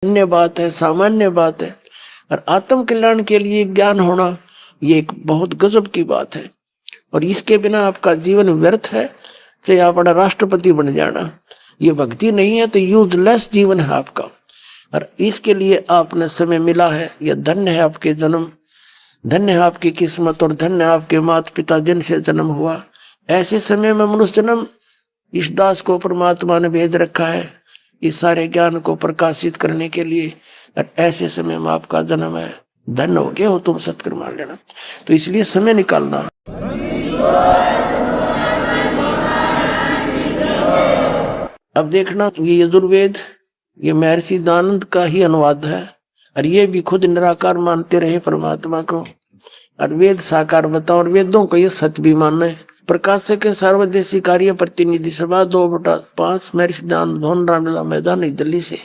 अन्य बात है, सामान्य बात है। और आत्म कल्याण के लिए ज्ञान होना ये एक बहुत गजब की बात है। और इसके बिना आपका जीवन व्यर्थ है, चाहे आप बड़ा राष्ट्रपति बन जाना। ये भक्ति नहीं है तो यूजलेस जीवन है आपका। और इसके लिए आपने समय मिला है, यह धन्य है आपके जन्म, धन्य है आपकी किस्मत और धन्य है आपके माता पिता जिनसे जन्म हुआ। ऐसे समय में मनुष्य जन्म इस दास को परमात्मा ने भेज रखा है इस सारे ज्ञान को प्रकाशित करने के लिए। और ऐसे समय में आपका जन्म है, धन्य हो गए हो तुम सत्कर्म लेना। तो इसलिए समय निकालना। अब देखना, ये यजुर्वेद ये महर्षि दयानंद का ही अनुवाद है। और ये भी खुद निराकार मानते रहे परमात्मा को, और वेद साकार बताओ, और वेदों को ये सत्य भी मानना है। प्रकाशक के सर्वदेशी कार्य प्रतिनिधि सभा 2/5 महर्षि दयानंद भवन रामलीला मैदान नई दिल्ली से।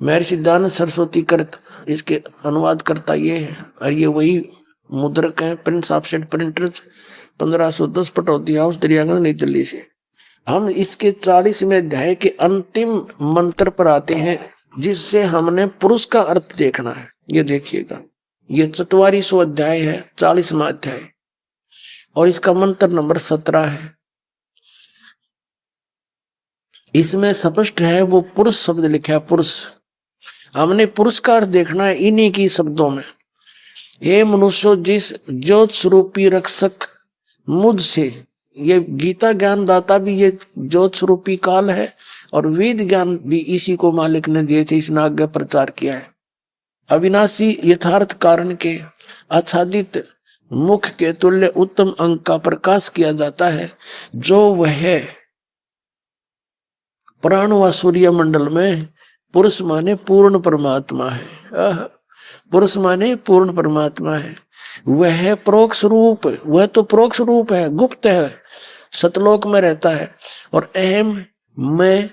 महर्षि दयानंद सरस्वती कृत इसके अनुवाद करता ये है। और ये वही मुद्रक है, Prince offset printers 1510 Pataudi house Daryaganj New Delhi से। हम इसके 40वें अध्याय के अंतिम मंत्र पर आते हैं, जिससे हमने पुरुष का अर्थ देखना है। ये देखिएगा, ये 44वां अध्याय है, 40वां अध्याय, और इसका मंत्र नंबर 17 है। इसमें स्पष्ट है वो पुरुष शब्द लिखा है, पुरुष। हमने पुरुष का अर्थ देखना है इन्हीं की शब्दों में। हे मनुष्य, जिस ज्योत स्वरूपी रक्षक मुझसे, ये गीता ज्ञान दाता भी ये ज्योत स्वरूपी काल है, और वेद ज्ञान भी इसी को मालिक ने दिए थे, इसने आगे प्रचार किया है। अविनाशी यथार्थ कारण के आच्छादित मुख के तुल्य उत्तम अंक का प्रकाश किया जाता है, जो वह प्राण व सूर्य मंडल में पुरुष माने पूर्ण परमात्मा है। पुरुष माने पूर्ण परमात्मा है। वह परोक्ष रूप, वह तो परोक्ष रूप है, गुप्त है, सतलोक में रहता है। और अहम मैं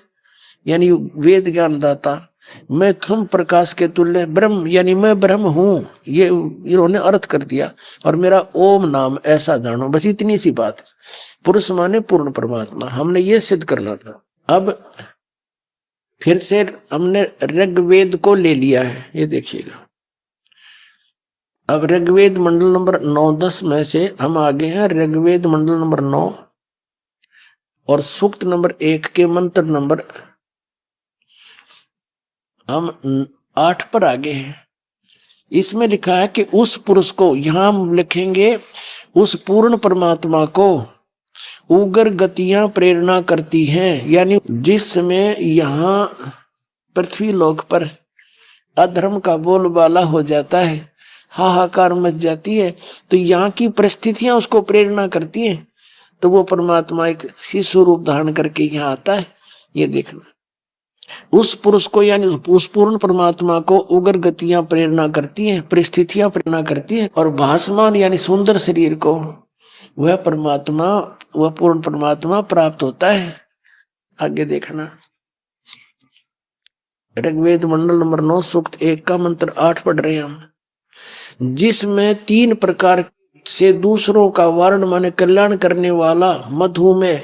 यानी वेद ज्ञान दाता, मैं खम प्रकाश के तुल्य ब्रह्म यानी मैं ब्रह्म हूं, ये इन्होंने अर्थ कर दिया। और मेरा ओम नाम ऐसा जानो, बस इतनी सी बात है। पुरुष माने पूर्ण परमात्मा, हमने ये सिद्ध करना था। अब फिर से हमने ऋग्वेद को ले लिया है, ये देखिएगा। अब ऋग्वेद मंडल नंबर 9-10 में से हम आगे हैं ऋग्वेद मंडल नंबर 9 और सूक्त नंबर 1 के मंत्र नंबर हम 8 पर आगे हैं। इसमें लिखा है कि उस पुरुष को, यहां हम लिखेंगे उस पूर्ण परमात्मा को उग्र गतियां प्रेरणा करती हैं। यानी जिस समय यहाँ पृथ्वी लोक पर अधर्म का बोलबाला हो जाता है, हाहाकार मच जाती है, तो यहाँ की परिस्थितियां उसको प्रेरणा करती हैं, तो वो परमात्मा एक शिशु रूप धारण करके यहाँ आता है। ये देखना, उस पुरुष को यानी उस पूर्ण परमात्मा को उग्र गतियां प्रेरणा करती हैं, परिस्थितियां प्रेरणा करती हैं। और भासमान यानी सुंदर शरीर को वह परमात्मा, वह पूर्ण परमात्मा प्राप्त होता है। आगे देखना, ऋग्वेद मंडल नंबर 9 सूक्त 1 का मंत्र 8 पढ़ रहे हैं हम। जिसमें 3 प्रकार से दूसरों का वारण माने कल्याण करने वाला मधुमेह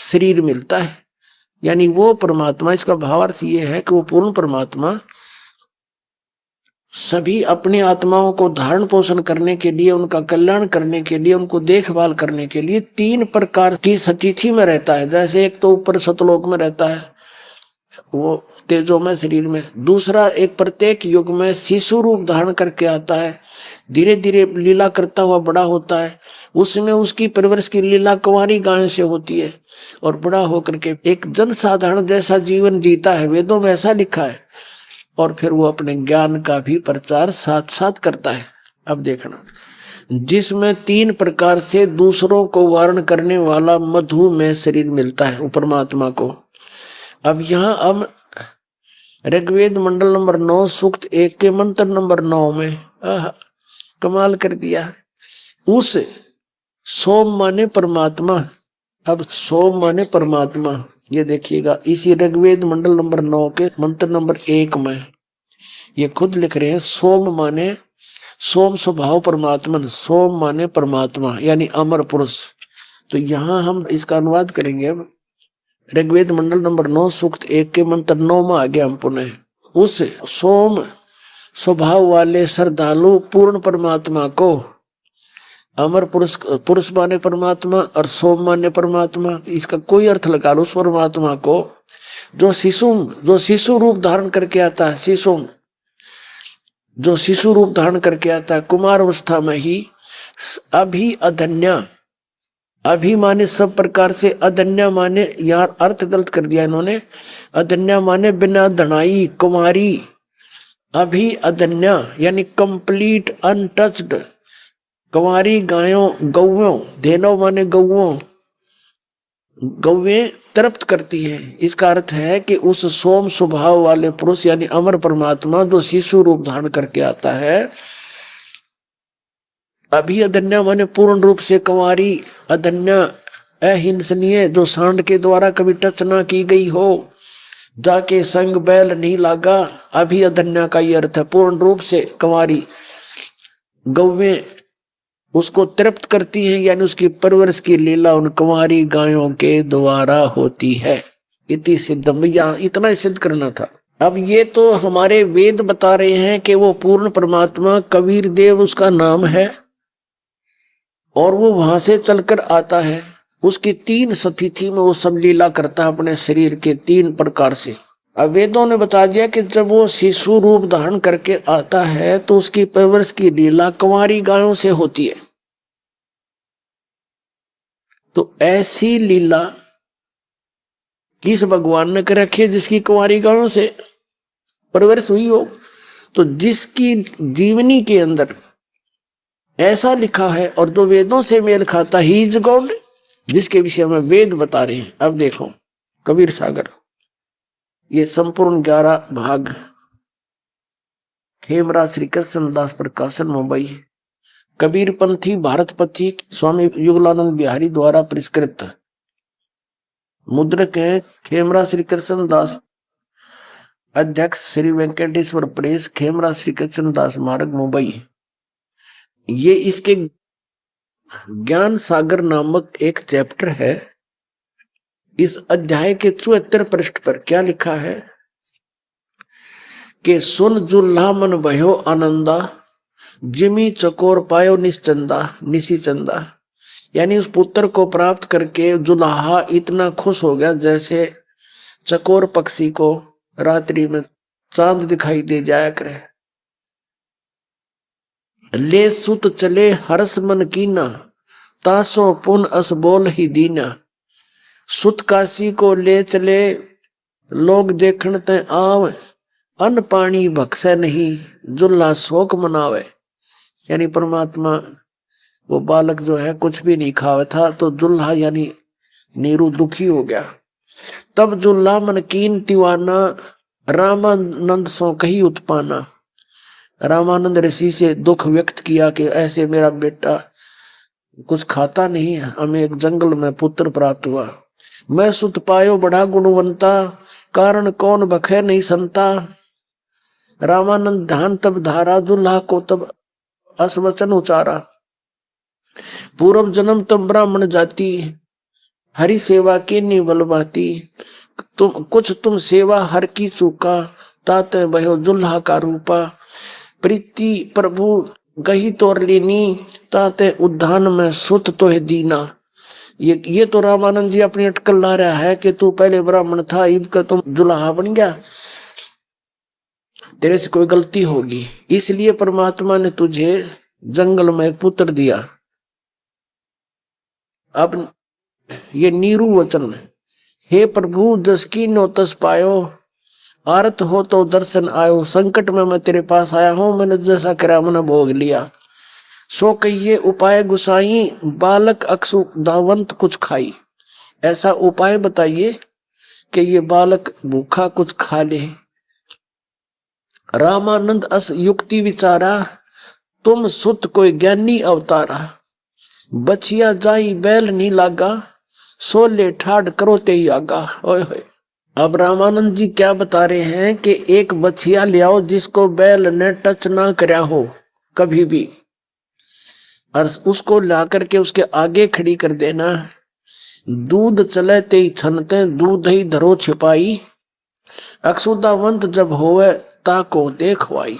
शरीर मिलता है। यानी वो परमात्मा, इसका भावार्थ ये है कि वो पूर्ण परमात्मा सभी अपनी आत्माओं को धारण पोषण करने के लिए, उनका कल्याण करने के लिए, उनको देखभाल करने के लिए 3 प्रकार की स्थिति में रहता है। जैसे एक तो ऊपर सतलोक में रहता है, वो तेजोमय शरीर में। दूसरा, एक प्रत्येक युग में शिशु रूप धारण करके आता है, धीरे धीरे लीला करता हुआ बड़ा होता है। उसमें उसकी परवरिश की लीला कुंवारी गाय से होती है, और बड़ा होकर के एक जनसाधारण जैसा जीवन जीता है, वेदों में ऐसा लिखा है। और फिर वो अपने ज्ञान का भी प्रचार साथ साथ करता है। अब देखना, जिसमें 3 प्रकार से दूसरों को वारण करने वाला मधुमेह शरीर मिलता है वो परमात्मा को। अब यहाँ अब ऋग्वेद मंडल नंबर 9 सूक्त 1 के मंत्र नंबर 9 में कमाल कर दिया। उस सोम माने परमात्मा, अब सोम माने परमात्मा, ये देखिएगा इसी ऋग्वेद मंडल नंबर 9 के मंत्र नंबर 1 में ये खुद लिख रहे हैं। सोम माने सोम स्वभाव परमात्मा, सोम माने परमात्मा यानी अमर पुरुष। तो यहाँ हम इसका अनुवाद करेंगे। अब ऋग्वेद मंडल नंबर 9 सूक्त 1 के मंत्र 9 में आ गया हम पुनः। उस सोम स्वभाव वाले श्रद्धालु पूर्ण परमात्मा को, अमर पुरुष, पुरुष माने परमात्मा और सोम माने परमात्मा, इसका कोई अर्थ लगा लो, उस परमात्मा को जो शिशु रूप धारण करके आता है, जो शिशु रूप धारण करके आता है कुमार अवस्था में ही, अभी अधन्या, अभी माने सब प्रकार से, अधन्या माने यार अर्थ गलत कर दिया इन्होंने, अधन्या माने बिना धनाई, कुमारी, अभी अधन्या यानी कंप्लीट अनटच्ड, कुमारी गायों गौओं, धेनो माने गौओं, गौवें तृप्त करती है। इसका अर्थ है कि उस सोम स्वभाव वाले पुरुष यानी अमर परमात्मा जो शिशु रूप धारण करके आता है, अभी अधन्या माने पूर्ण रूप से कुंवारी, अधन्या अहिंसनीय, जो सांड के द्वारा कभी टच ना की गई हो, जाके संग बैल नहीं लागा, अभी अधन्या का ये अर्थ है, पूर्ण रूप से कुंवारी। गौवें उसको तृप्त करती हैं, यानी उसकी परवरिश की लीला उन कुंवारी गायों के द्वारा होती है। इति सिद्धम, इतना ही सिद्ध करना था। अब ये तो हमारे वेद बता रहे हैं कि वो पूर्ण परमात्मा कबीर देव उसका नाम है और वो वहां से चलकर आता है। उसकी 3 स्थिति में वो सब लीला करता है अपने शरीर के 3 प्रकार से। अब वेदों ने बता दिया कि जब वो शिशु रूप धारण करके आता है तो उसकी परवरिश की लीला कुंवारी गायों से होती है। तो ऐसी लीला किस भगवान ने कर रखी है जिसकी कुंवारी गायों से परवरिश हुई हो? तो जिसकी जीवनी के अंदर ऐसा लिखा है और जो वेदों से मेल खाता, ही इज गॉड, जिसके विषय में वेद बता रहे हैं। अब देखो कबीर सागर, ये संपूर्ण 11 भाग, खेमरा श्री कृष्ण दास प्रकाशन, मुंबई। कबीर पंथी भारत पथी स्वामी युगलानंद बिहारी द्वारा परिष्कृत। मुद्रक है खेमरा श्री कृष्ण दास, अध्यक्ष श्री वेंकटेश्वर प्रेस, खेमरा श्री कृष्ण दास मार्ग, मुंबई। ये इसके ज्ञान सागर नामक एक चैप्टर है। इस अध्याय के 74 पृष्ठ पर क्या लिखा है कि सुन जुल्हा मन भयो आनंदा, जिमी चकोर पायो निश्चंदा, निशी चंदा। यानी उस पुत्र को प्राप्त करके जुल्हा इतना खुश हो गया जैसे चकोर पक्षी को रात्रि में चांद दिखाई दे जाया करे। ले सुत चले हर्ष मन कीना, तासो पुन अस बोल ही दीना। सुत काशी को ले चले, लोग देखण ते आव, अन्न पानी भक्से नहीं, जुल्हा शोक मनावे। यानी परमात्मा वो बालक जो है कुछ भी नहीं खावे था, तो जुल्हा यानी नीरू दुखी हो गया। तब जुल्हा मन कीन दीवाना, रामानंद सो कही उत्पाना। रामानंद ऋषि से दुख व्यक्त किया कि ऐसे मेरा बेटा कुछ खाता नहीं है, हमें एक जंगल में पुत्र प्राप्त हुआ। मैं सुत पायो बड़ा गुणवंता, कारण कौन बखे नहीं संता। रामानंद ध्यान तब धारा, जुल्हा को तब असवचन उचारा। पूर्व जन्म तब ब्राह्मण जाति, हरि सेवा के निबल बाती। तुम सेवा हर की चूका, ताते भयो जुल्हा का रूपा। प्रीति प्रभु गही तोर लेनी, ताते उद्धान में सुत तो है दीना। ये तो रामानंद जी अपनी अटकल ला रहा है कि तू पहले ब्राह्मण था, इब का तुम जुल्हा बन गया, तेरे से कोई गलती होगी, इसलिए परमात्मा ने तुझे जंगल में एक पुत्र दिया। अब ये नीरू वचन, हे प्रभु जस की नो तस पायो, आरत हो तो दर्शन आयो। संकट में मैं तेरे पास आया हूं, मैंने जैसा करा मैंने भोग लिया। सो कहिए उपाय गुसाई, बालक अक्सु दावंत कुछ खाई। ऐसा उपाय बताइए कि ये बालक भूखा कुछ खा ले। रामानंद अस युक्ति विचारा, तुम सुत कोई ज्ञानी अवतारा। बचिया जाई बैल नहीं लागा, सोले ठाड़ करो ते ही आगा। ओए होए। अब रामानंद जी क्या बता रहे हैं कि एक बछिया ले आओ जिसको बैल ने टच ना करया हो कभी भी, और उसको ला करके उसके आगे खड़ी कर देना। दूध चले ते ही छनते, दूध ही धरो छिपाई। अक्षुदावंत जब होवे ताको देखवाई,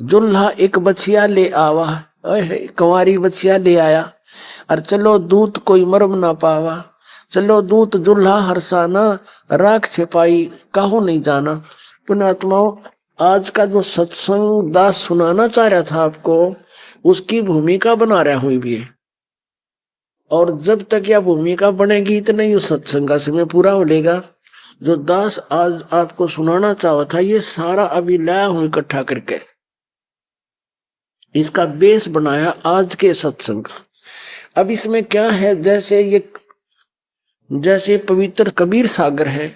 जुल्हा एक बछिया ले आवा, कंवारी बछिया ले आया, और चलो दूत कोई मरम ना पावा, चलो दूत जुल्हा हरसाना, राख छिपाई काहू नहीं जाना। पुण्यात्माओं, आज का जो सत्संग दास सुनाना चाह रहा था आपको, उसकी भूमिका बना रहा हूं भी है। और जब तक यह भूमिका बनेगी इतना ही सत्संग का समय पूरा हो लेगा। जो दास आज आपको सुनाना चाहा था ये सारा अभी लाया हूं इकट्ठा करके, इसका बेस बनाया आज के सत्संग का। अब इसमें क्या है, जैसे पवित्र कबीर सागर है,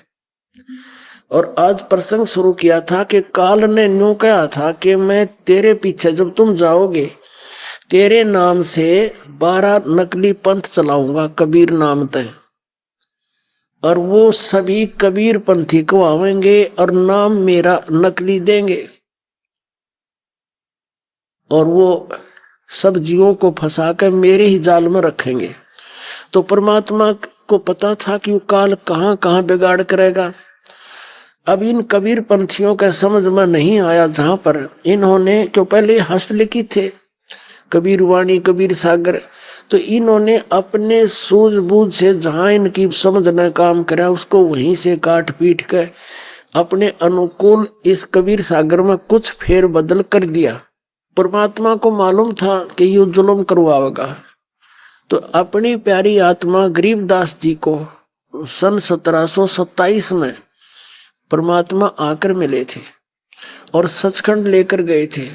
और आज प्रसंग शुरू किया था कि काल ने न्यू कहा था कि मैं तेरे पीछे जब तुम जाओगे तेरे नाम से 12 नकली पंथ चलाऊंगा कबीर नाम तय, और वो सभी कबीर पंथी को आवेंगे और नाम मेरा नकली देंगे, और वो सब जीवों को फंसा कर मेरे ही जाल में रखेंगे। तो परमात्मा को पता था कि वो काल कहाँ कहाँ बिगाड़ करेगा। अब इन कबीर पंथियों का समझ में नहीं आया, जहां पर इन्होंने क्यों पहले हस्तलिखित थे कबीर वाणी कबीर सागर, तो इन्होंने अपने सूझबूझ से जहां इनकी समझ न काम करा उसको वहीं से काट पीट कर अपने अनुकूल इस कबीर सागर में कुछ फेर बदल कर दिया। परमात्मा को मालूम था कि ये जुल्म करवाएगा, तो अपनी प्यारी आत्मा गरीबदास जी को सन 1727 में परमात्मा आकर मिले थे और सचखंड लेकर गए थे।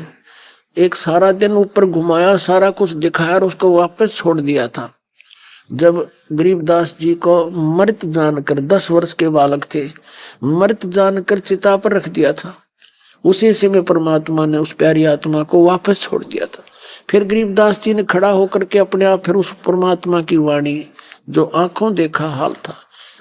एक सारा दिन ऊपर घुमाया, सारा कुछ दिखाया और उसको वापस छोड़ दिया था। जब गरीबदास जी को मृत जानकर, 10 वर्ष के बालक थे, मृत जानकर चिता पर रख दिया था, उसी समय परमात्मा ने उस प्यारी आत्मा को वापस छोड़ दिया था। फिर गरीबदास जी ने खड़ा होकर के अपने आप फिर उस परमात्मा की वाणी जो आंखों देखा हाल था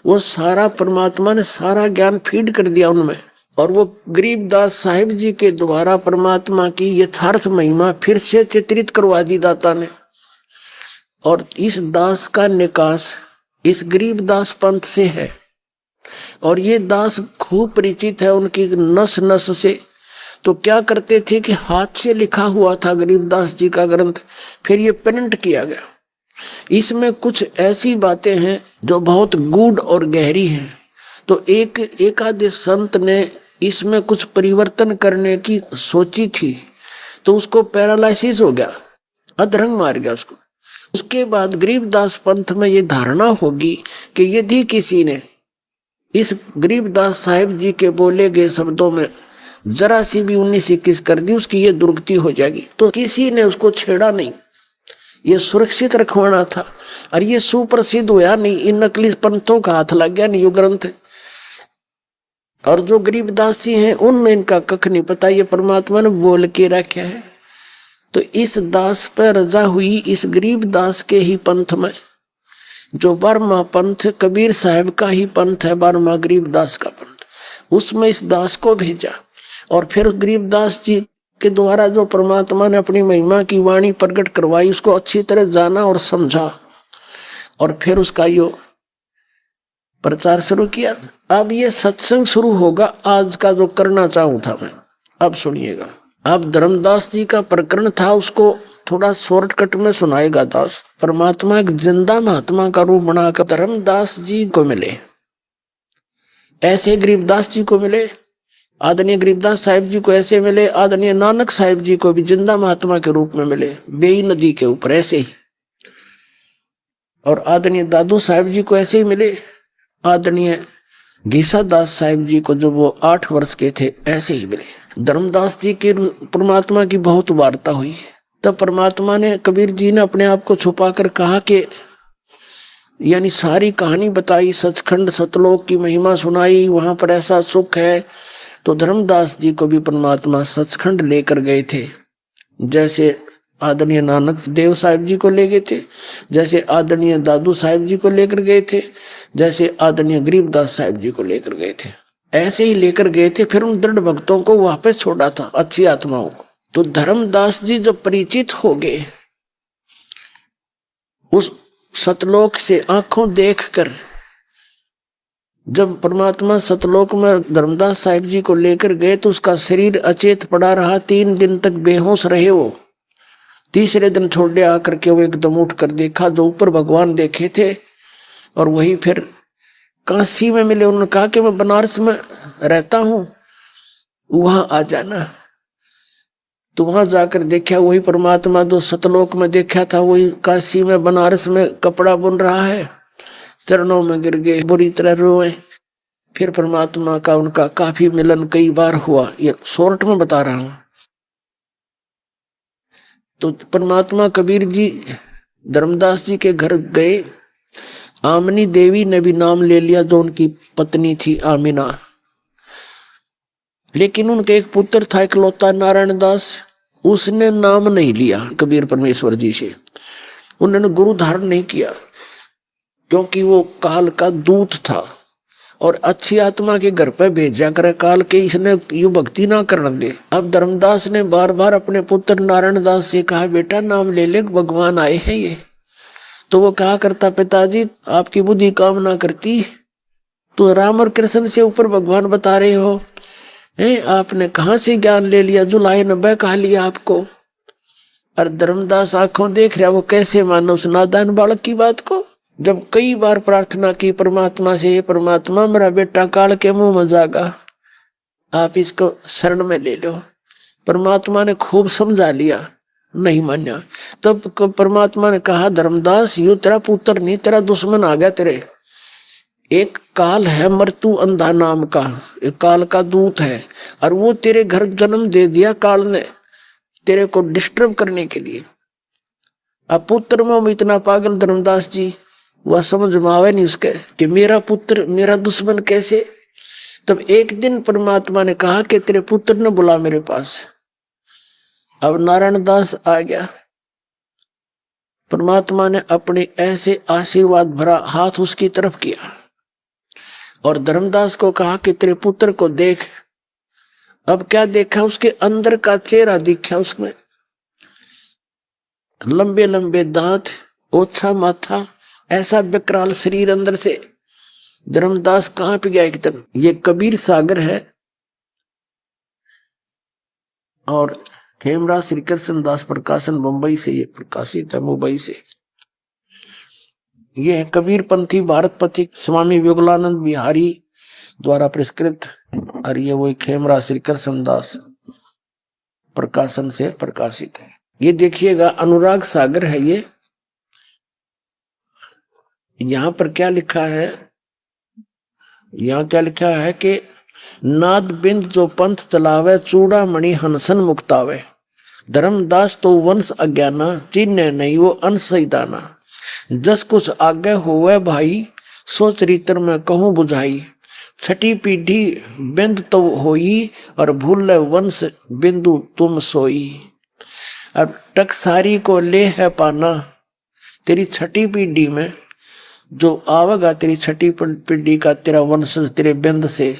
वो सारा परमात्मा ने सारा ज्ञान फीड कर दिया उनमें, और वो गरीबदास साहिब जी के द्वारा परमात्मा की यथार्थ महिमा फिर से चित्रित करवा दी दाता ने। और इस दास का निकास इस गरीबदास पंथ से है, और ये दास खूब परिचित है उनकी नस नस से। तो क्या करते थे कि हाथ से लिखा हुआ था गरीबदास जी का ग्रंथ, फिर ये प्रिंट किया गया। इसमें कुछ ऐसी बातें हैं जो बहुत गूढ़ और गहरी हैं, तो एक आधे संत ने इसमें कुछ परिवर्तन करने की सोची थी, तो उसको पैरालिसिस हो गया, अधरंग मार गया उसको। उसके बाद गरीबदास पंथ में ये धारणा होगी कि यदि किसी ने इस गरीबदास साहिब जी के बोले गए शब्दों में जरा सी भी 19-21 कर दी, उसकी ये दुर्गति हो जाएगी। तो किसी ने उसको छेड़ा नहीं, ये सुरक्षित रखवाना था, और ये सुप्रसिद्ध हुआ नहीं, इन नकली पंथों का हाथ लग गया नहीं यो ग्रंथ। और जो गरीबदास जी हैं उनमें इनका कख नहीं पता, ये परमात्मा ने बोल के रखा है। तो इस दास पर रजा हुई इस गरीबदास के ही पंथ में, जो 12वां पंथ कबीर साहब का ही पंथ है, 12वां गरीबदास का पंथ, उसमें इस दास को भेजा। और फिर गरीबदास जी के द्वारा जो परमात्मा ने अपनी महिमा की वाणी प्रकट करवाई उसको अच्छी तरह जाना और समझा, और फिर उसका यो प्रचार शुरू किया। अब ये सत्संग शुरू होगा आज का जो करना चाहूं था मैं, अब सुनिएगा। अब धर्मदास जी का प्रकरण था, उसको थोड़ा शॉर्टकट में सुनाएगा दास। परमात्मा एक जिंदा महात्मा का रूप बनाकर धर्मदास जी को मिले, ऐसे गरीबदास जी को मिले, आदरणीय गरीबदास साहिब जी को ऐसे मिले, आदरणीय नानक साहिब जी को भी जिंदा महात्मा के रूप में मिले बेई नदी के ऊपर ऐसे ही, और आदरणीय दादू साहिब जी को ऐसे ही मिले, आदरणीय घीसा दास साहिब जी को जब वो 8 वर्ष के थे ऐसे ही मिले। धर्मदास जी के परमात्मा की बहुत वार्ता हुई। तब परमात्मा ने, कबीर जी ने अपने आप को छुपा कर कहा कि यानी सारी कहानी बताई, सचखंड सतलोक की महिमा सुनाई, वहां पर ऐसा सुख है। तो धर्मदास जी को भी परमात्मा सचखंड लेकर गए थे, जैसे आदरणीय नानक देव साहिब जी को ले गए थे, जैसे आदरणीय दादू साहिब जी को लेकर गए थे, जैसे आदरणीय गरीबदास साहिब जी को लेकर गए थे, ऐसे ही लेकर गए थे। फिर उन दृढ़ भक्तों को वापस छोड़ा था, अच्छी आत्माओं को। तो धर्मदास जी जब परिचित हो गए उस सतलोक से आंखों देखकर, जब परमात्मा सतलोक में धर्मदास साहिब जी को लेकर गए तो उसका शरीर अचेत पड़ा रहा, 3 दिन तक बेहोश रहे वो। तीसरे दिन छोड़े आकर के वो एकदम उठ कर देखा, जो ऊपर भगवान देखे थे और वही फिर काशी में मिले। उन्होंने कहा कि मैं बनारस में रहता हूं, वहां आ जाना। तो वहां जाकर देखा वही परमात्मा जो सतलोक में देखा था वही काशी में बनारस में कपड़ा बुन रहा है। चरणों में गिर गए, बुरी तरह रोए। फिर परमात्मा का उनका काफी मिलन कई बार हुआ, ये शॉर्ट में बता रहा हूं। तो परमात्मा कबीर जी धर्मदास जी के घर गए। आमनी देवी ने भी नाम ले लिया, जो उनकी पत्नी थी आमिना। लेकिन उनके एक पुत्र था इकलौता नारायण दास, उसने नाम नहीं लिया कबीर परमेश्वर जी से। उन्होंने गुरु धारण नहीं किया, क्योंकि वो काल का दूत था और अच्छी आत्मा के घर पे भेजा करे काल के, इसने यू भक्ति ना करने दे। अब धर्मदास ने बार बार अपने पुत्र नारायण दास से कहा, बेटा नाम ले ले, भगवान आए हैं ये। तो वो कहा करता, पिताजी आपकी बुद्धि काम ना करती, तो राम और कृष्ण से ऊपर भगवान बता रहे हो। आपने कहां से ज्ञान ले लिया, जुलाई 90 कहा लिया आपको। और धर्मदास आंखों देख रहा, वो कैसे मानो उस नादान बालक की बात को। जब कई बार प्रार्थना की परमात्मा से, हे परमात्मा मेरा बेटा काल के मुंह में जागा, आप इसको शरण में ले लो। परमात्मा ने खूब समझा लिया, नहीं मान्या। तब परमात्मा ने कहा, धर्मदास यू तेरा पुत्र नहीं, तेरा दुश्मन आ गया तेरे। एक काल है मृत्यु अंधा नाम का, एक काल का दूत है, और वो तेरे घर जन्म दे दिया काल ने, तेरे को डिस्टर्ब करने के लिए। अब पुत्र में इतना पागल धर्मदास जी, वह समझ में आवे नहीं उसके कि मेरा पुत्र मेरा दुश्मन कैसे। तब एक दिन परमात्मा ने कहा कि तेरे पुत्र ने बुला मेरे पास। अब नारायण दास आ गया। परमात्मा ने अपने ऐसे आशीर्वाद भरा हाथ उसकी तरफ किया और धर्मदास को कहा कि तेरे पुत्र को देख। अब क्या देखा, उसके अंदर का चेहरा दिखा, उसमें लंबे लंबे दांत, ओछा माथा, ऐसा विकराल शरीर अंदर से। धर्मदास कांप गया एकदम। ये कबीर सागर है और खेमराज श्री कृष्ण दास प्रकाशन बंबई से ये प्रकाशित है, मुंबई से। ये है कबीर पंथी भारत पथिक स्वामी विवेकानंद बिहारी द्वारा पुरस्कृत, और ये वही खेमराज श्री कृष्ण दास प्रकाशन से प्रकाशित है। ये देखिएगा अनुराग सागर है ये। यहां पर क्या लिखा है, यहां क्या लिखा है कि नाद बिंद जो पंथ चलावे, चूड़ामणि हंसन मुक्तावे। धर्मदास तो वंश अज्ञाना, चिन्ह नहीं वो अंश सैदाना। जस कुछ आगे होवे भाई, सो चरित्र में कहूं बुझाई। छठी पीढ़ी बिंद तो होई, और भूल वंश बिंदु तुम सोई। अब टकसारी को ले है पाना, तेरी छठी पीढ़ी में जो आवेगा, तेरी छठी पीढ़ी का तेरा वंश तेरे बिंद से,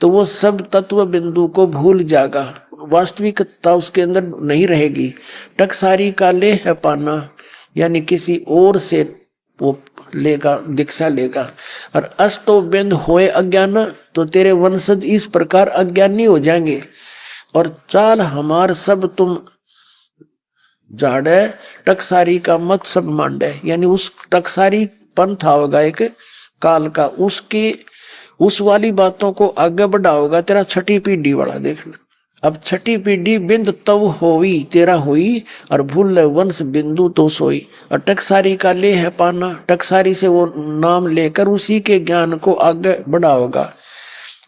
तो वो सब तत्व बिंदु को भूल जाएगा, वास्तविकता उसके अंदर नहीं रहेगी। टकसारी का ले है पाना, यानी किसी और से वो लेगा, दीक्षा लेगा। और अस्तो बिंद होए अज्ञान, तो तेरे वंशज इस प्रकार अज्ञानी हो जाएंगे। और चाल हमार सब तुम जाड़े, टकसारी का मत सब मांडे, यानी उस टकसारी पंथ होगा एक काल का, उसकी उस वाली बातों को आगे बढ़ाओगा तेरा छठी पीढ़ी वाला। देखना, अब छठी पीढ़ी बिंद तव होई, तेरा हुई, और भूल वंश बिंदु तो सोई। और टकसारी का ले है पाना, टकसारी से वो नाम लेकर उसी के ज्ञान को आगे बढ़ाओगा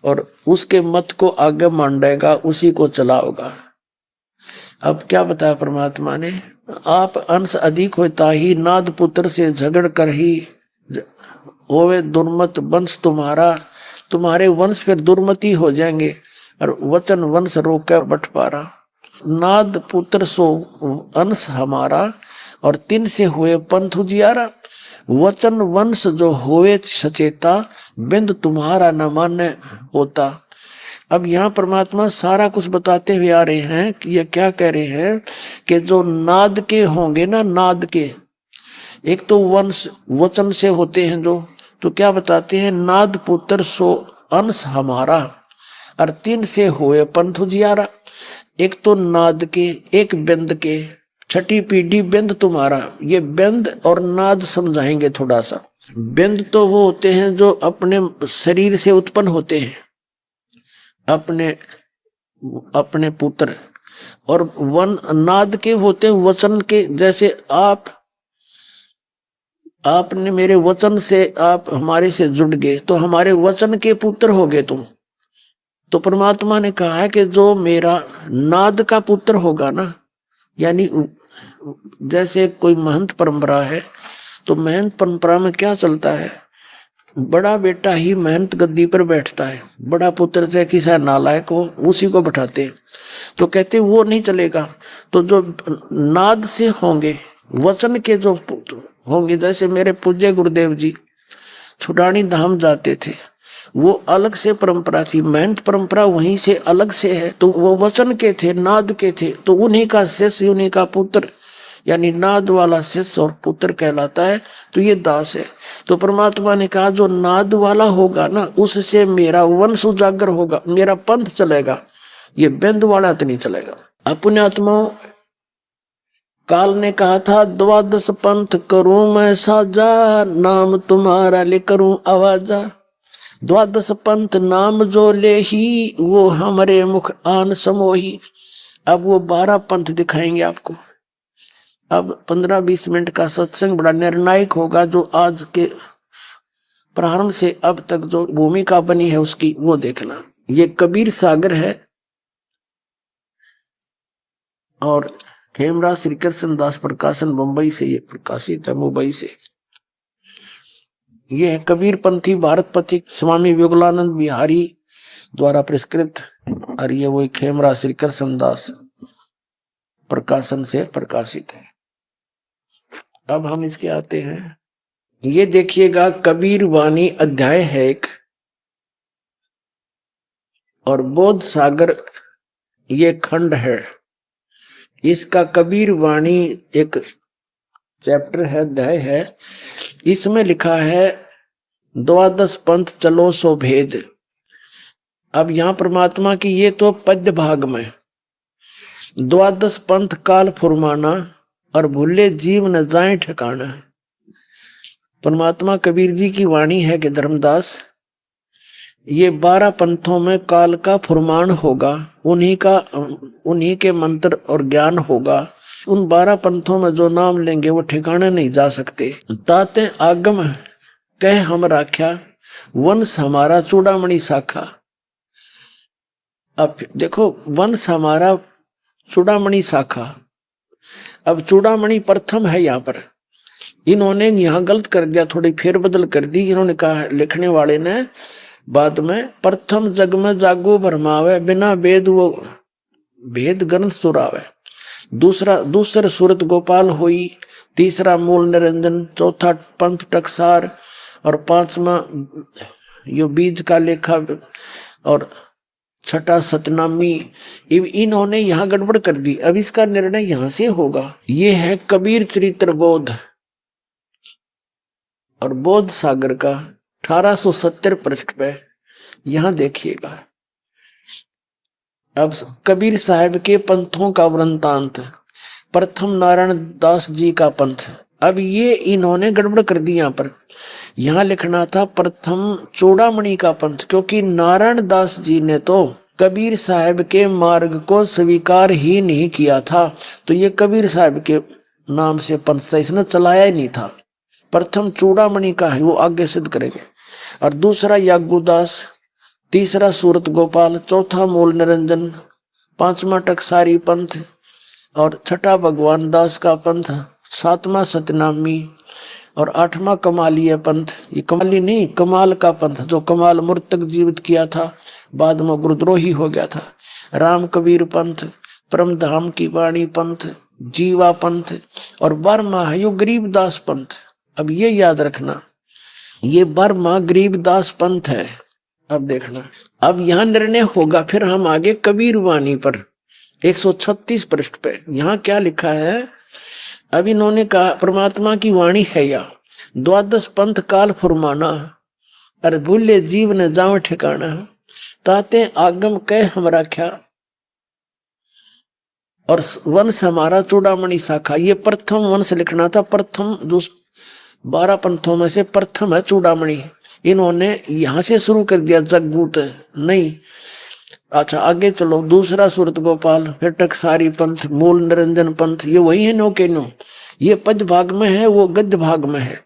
और उसके मत को आगे मांडेगा, उसी को चलाओगा। अब क्या बताया परमात्मा ने, आप अंश अधिक होता ही नाद पुत्र से झगड़ कर ही होवे दुर्मत वंश तुम्हारा। तुम्हारे वंश फिर दुर्मति हो जाएंगे, और वचन वंश रोके बंटवारा। नाद पुत्र सो अंश हमारा, और तिन से हुए पंथ उजियारा। वचन वंश जो होए सचेता, बिंद तुम्हारा न माने होता। अब यहाँ परमात्मा सारा कुछ बताते हुए आ रहे हैं कि ये क्या कह रहे हैं कि जो नाद के होंगे ना, नाद के, एक तो वंश वचन से होते हैं जो, तो क्या बताते हैं, नाद पुत्र सो अंश हमारा, और तीन से होए पंथ उजियारा। एक तो नाद के, एक बिंद के, छठी पीढ़ी बिंद तुम्हारा। ये बिंद और नाद समझाएंगे थोड़ा सा। बिंद तो वो होते हैं जो अपने शरीर से उत्पन्न होते हैं, अपने अपने पुत्र। और वन नाद के होते हैं वचन के, जैसे आपने मेरे वचन से, आप हमारे से जुड़ गए तो हमारे वचन के पुत्र हो गए तुम। तो परमात्मा ने कहा है कि जो मेरा नाद का पुत्र होगा ना, यानी जैसे कोई महंत परंपरा है, तो महंत परंपरा में क्या चलता है, बड़ा बेटा ही महंत गद्दी पर बैठता है, बड़ा पुत्र चाहे किसा नालायक हो उसी को बैठाते हैं। तो कहते वो नहीं चलेगा। तो जो नाद से होंगे, वचन के जो होंगे, जैसे मेरे पूज्य गुरुदेव जी छुड़ानी धाम जाते थे, वो अलग से परंपरा थी, महंत परंपरा वहीं से अलग से है। तो वो वचन के थे, नाद के थे, तो उन्हीं का शिष्य, उन्हीं का पुत्र, यानी नाद वाला शिष्य और पुत्र कहलाता है। तो ये दास है। तो परमात्मा ने कहा जो नाद वाला होगा ना, उससे मेरा वंश उजागर होगा, मेरा पंथ चलेगा, ये बिंद वाला तो नहीं चलेगा। अपने आत्माओं, काल ने कहा था 12 पंथ करूं मैं साजा, नाम तुम्हारा ले करूं आवाजा। 12 पंथ नाम जो ले ही, वो हमारे मुख आन समोही। अब वो 12 पंथ दिखाएंगे आपको। अब 15-20 मिनट का सत्संग बड़ा निर्णायक होगा, जो आज के प्रारंभ से अब तक जो भूमिका बनी है उसकी, वो देखना। ये कबीर सागर है और खेमराज श्री कृष्ण दास प्रकाशन बंबई से ये प्रकाशित है, मुंबई से। ये है कबीर पंथी भारत पथिक स्वामी विवेकानंद बिहारी द्वारा पुरस्कृत, और ये वही खेमराज श्री कृष्ण दास प्रकाशन से प्रकाशित है। अब हम इसके आते हैं, ये देखिएगा कबीर वाणी अध्याय है एक, और बोध सागर ये खंड है। इसका कबीर वाणी एक चैप्टर है, अध्याय है। इसमें लिखा है 12 पंथ चलो सो भेद। अब यहां परमात्मा की ये तो पद्य भाग में 12 पंथ काल फुरमाना, और भूले जीव न जाए ठिकाना। परमात्मा कबीर जी की वाणी है कि धर्मदास, ये 12 पंथों में काल का फुरमान होगा, उन्हीं के मंत्र और ज्ञान होगा। उन 12 पंथों में जो नाम लेंगे वो ठिकाने नहीं जा सकते। ताते आगम कह हम राख्या, वंश हमारा चूड़ामणि शाखा। अब देखो, वंश हमारा चूड़ामणि शाखा। अब चूड़ामणि प्रथम है यहाँ पर, इन्होंने यहाँ गलत कर दिया, थोड़ी फेरबदल कर दी। इन्होंने कहा, लिखने वाले ने बाद में, प्रथम जग में जागो भरमावे, बिना वेद वो भेद ग्रंथ सुरावे। दूसरा सूरत गोपाल हुई, तीसरा मूल निरंजन, चौथा पंथ टकसार, और 5वां यो बीज का लेखा, और छठा सतनामी। इन्होंने यहाँ गड़बड़ कर दी। अब इसका निर्णय यहाँ से होगा। ये है कबीर चरित्र बोध, और बोध सागर का 1870 पृष्ठ पे, यहां देखिएगा। अब कबीर साहब के पंथों का वृंतांत, प्रथम नारायण दास जी का पंथ। अब ये इन्होंने गड़बड़ कर दी। यहाँ लिखना था प्रथम चूड़ामणि का पंथ, क्योंकि नारायण दास जी ने तो कबीर साहब के मार्ग को स्वीकार ही नहीं किया था। तो ये कबीर साहब के नाम से पंथ था, इसने चलाया ही नहीं था। प्रथम चूड़ामणि का है, वो आगे सिद्ध करेंगे। और दूसरा यागुदास, तीसरा सूरत गोपाल, चौथा मूल निरंजन, 5वां टकसारी पंथ, और छठा भगवान दास का पंथ, 7वां सतनामी, और 8वां कमालीय पंथ। ये कमाली नहीं, कमाल का पंथ, जो कमाल मूर्त तक जीवित किया था, बाद में गुरुद्रोही हो गया था। राम कबीर पंथ, परम धाम की वाणी पंथ, जीवा पंथ, और 12वां है यो गरीबदास पंथ। अब ये याद रखना, ये 12वां गरीबदास पंथ है। अब देखना, अब यहाँ निर्णय होगा। फिर हम आगे कबीर वाणी पर 136 पृष्ठ पे, यहाँ क्या लिखा है। अब इन्होंने कहा, परमात्मा की वाणी है या द्वादश पंथ काल फुरमाना, अरे भूले जीव न जाव ठिकाना, ताते आगम कह हम राख्या, और वंश हमारा चूड़ामणि शाखा। ये प्रथम वंश लिखना था, प्रथम जो 12 पंथों में से प्रथम है चूड़ामणि। इन्होंने यहां से शुरू कर दिया, जगगूत नहीं। अच्छा आगे चलो, दूसरा सूरत गोपाल, फिर टकसारी पंथ, मूल निरंजन पंथ, ये वही है नो के नो। ये पद भाग में है, वो गद्य भाग में है।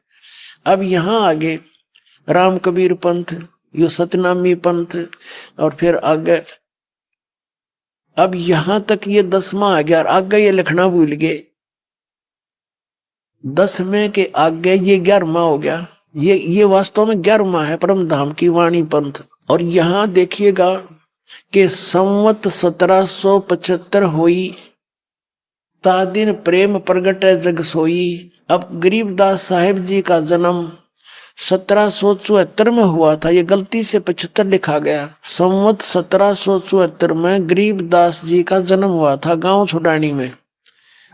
अब यहाँ आगे राम कबीर पंथ, यो सतनामी पंथ, और फिर आगे अब यहां तक ये 10वां आ गया। आगे ये लिखना भूल गए, 10वें के आगे ये 11वां हो गया। ये वास्तव में 11वां है, परम धाम की वाणी पंथ। और यहां देखिएगा कि संवत 1775 हुई, ता दिन प्रेम प्रगट जग सोई। अब गरीबदास साहिब जी का जन्म 1774 में हुआ था, ये गलती से 75 लिखा गया। संवत 1774 में गरीबदास जी का जन्म हुआ था गांव छुडानी में।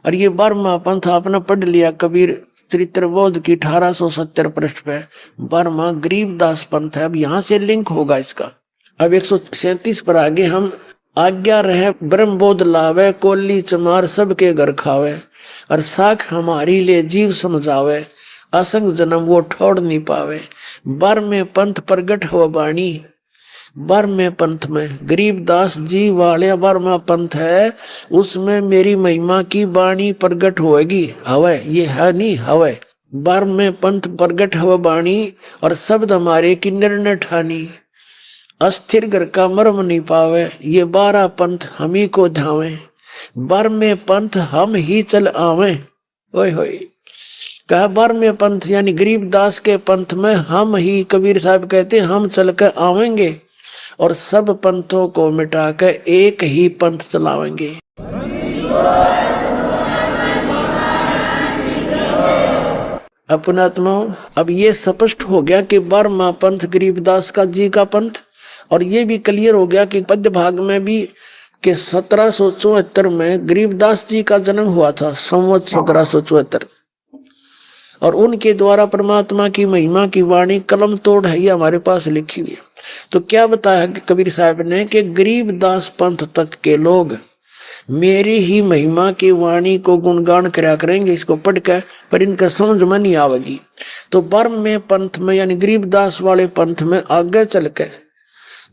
और ये 12वां पंथ आपने पढ़ लिया कबीर चरित्र बोध की 1870 पृष्ठ पे, 12वां गरीबदास पंथ है। अब यहां से लिंक होगा इसका। अब 137 पर आगे हम, आज्ञा रहे ब्रह्म बोध लावे, कोली चमार सबके घर खावे, और साख हमारी ले जीव समझावे, असंग जन्म वो ठोड़ नहीं पावे। 12वें पंथ प्रगट हो बाणी, 12वें पंथ में गरीबदास जी वाले 12वां पंथ है, उसमें मेरी महिमा की बाणी प्रगट होएगी। हवे ये है नहीं, हवे 12वें पंथ प्रगट हो बाणी, और शब्द हमारे की निर्णय ठानी, अस्थिर घर का मर्म नहीं पावे, ये 12 पंथ हम ही को धावे, 12वें पंथ हम ही चल आवे। ओए होए, कहा 12वें पंथ यानी गरीबदास के पंथ में हम ही, कबीर साहब कहते हम चल कर आवेंगे, और सब पंथों को मिटाकर एक ही पंथ चलावेंगे। अपनात्माओं, अब ये स्पष्ट हो गया कि 12वां पंथ गरीबदास का जी का पंथ, और ये भी क्लियर हो गया कि पद्य भाग में भी कि 1774 में गरीबदास जी का जन्म हुआ था, संवत 1774, और उनके द्वारा परमात्मा की महिमा की वाणी कलम तोड़ है, ये हमारे पास लिखी हुई है। तो क्या बताया कबीर साहब ने कि गरीबदास पंथ तक के लोग मेरी ही महिमा की वाणी को गुणगान करया करेंगे, इसको पढ़कर, पर इनका समझ में नहीं आवेगी। तो 12वें पंथ में यानी गरीबदास वाले पंथ में आगे चल के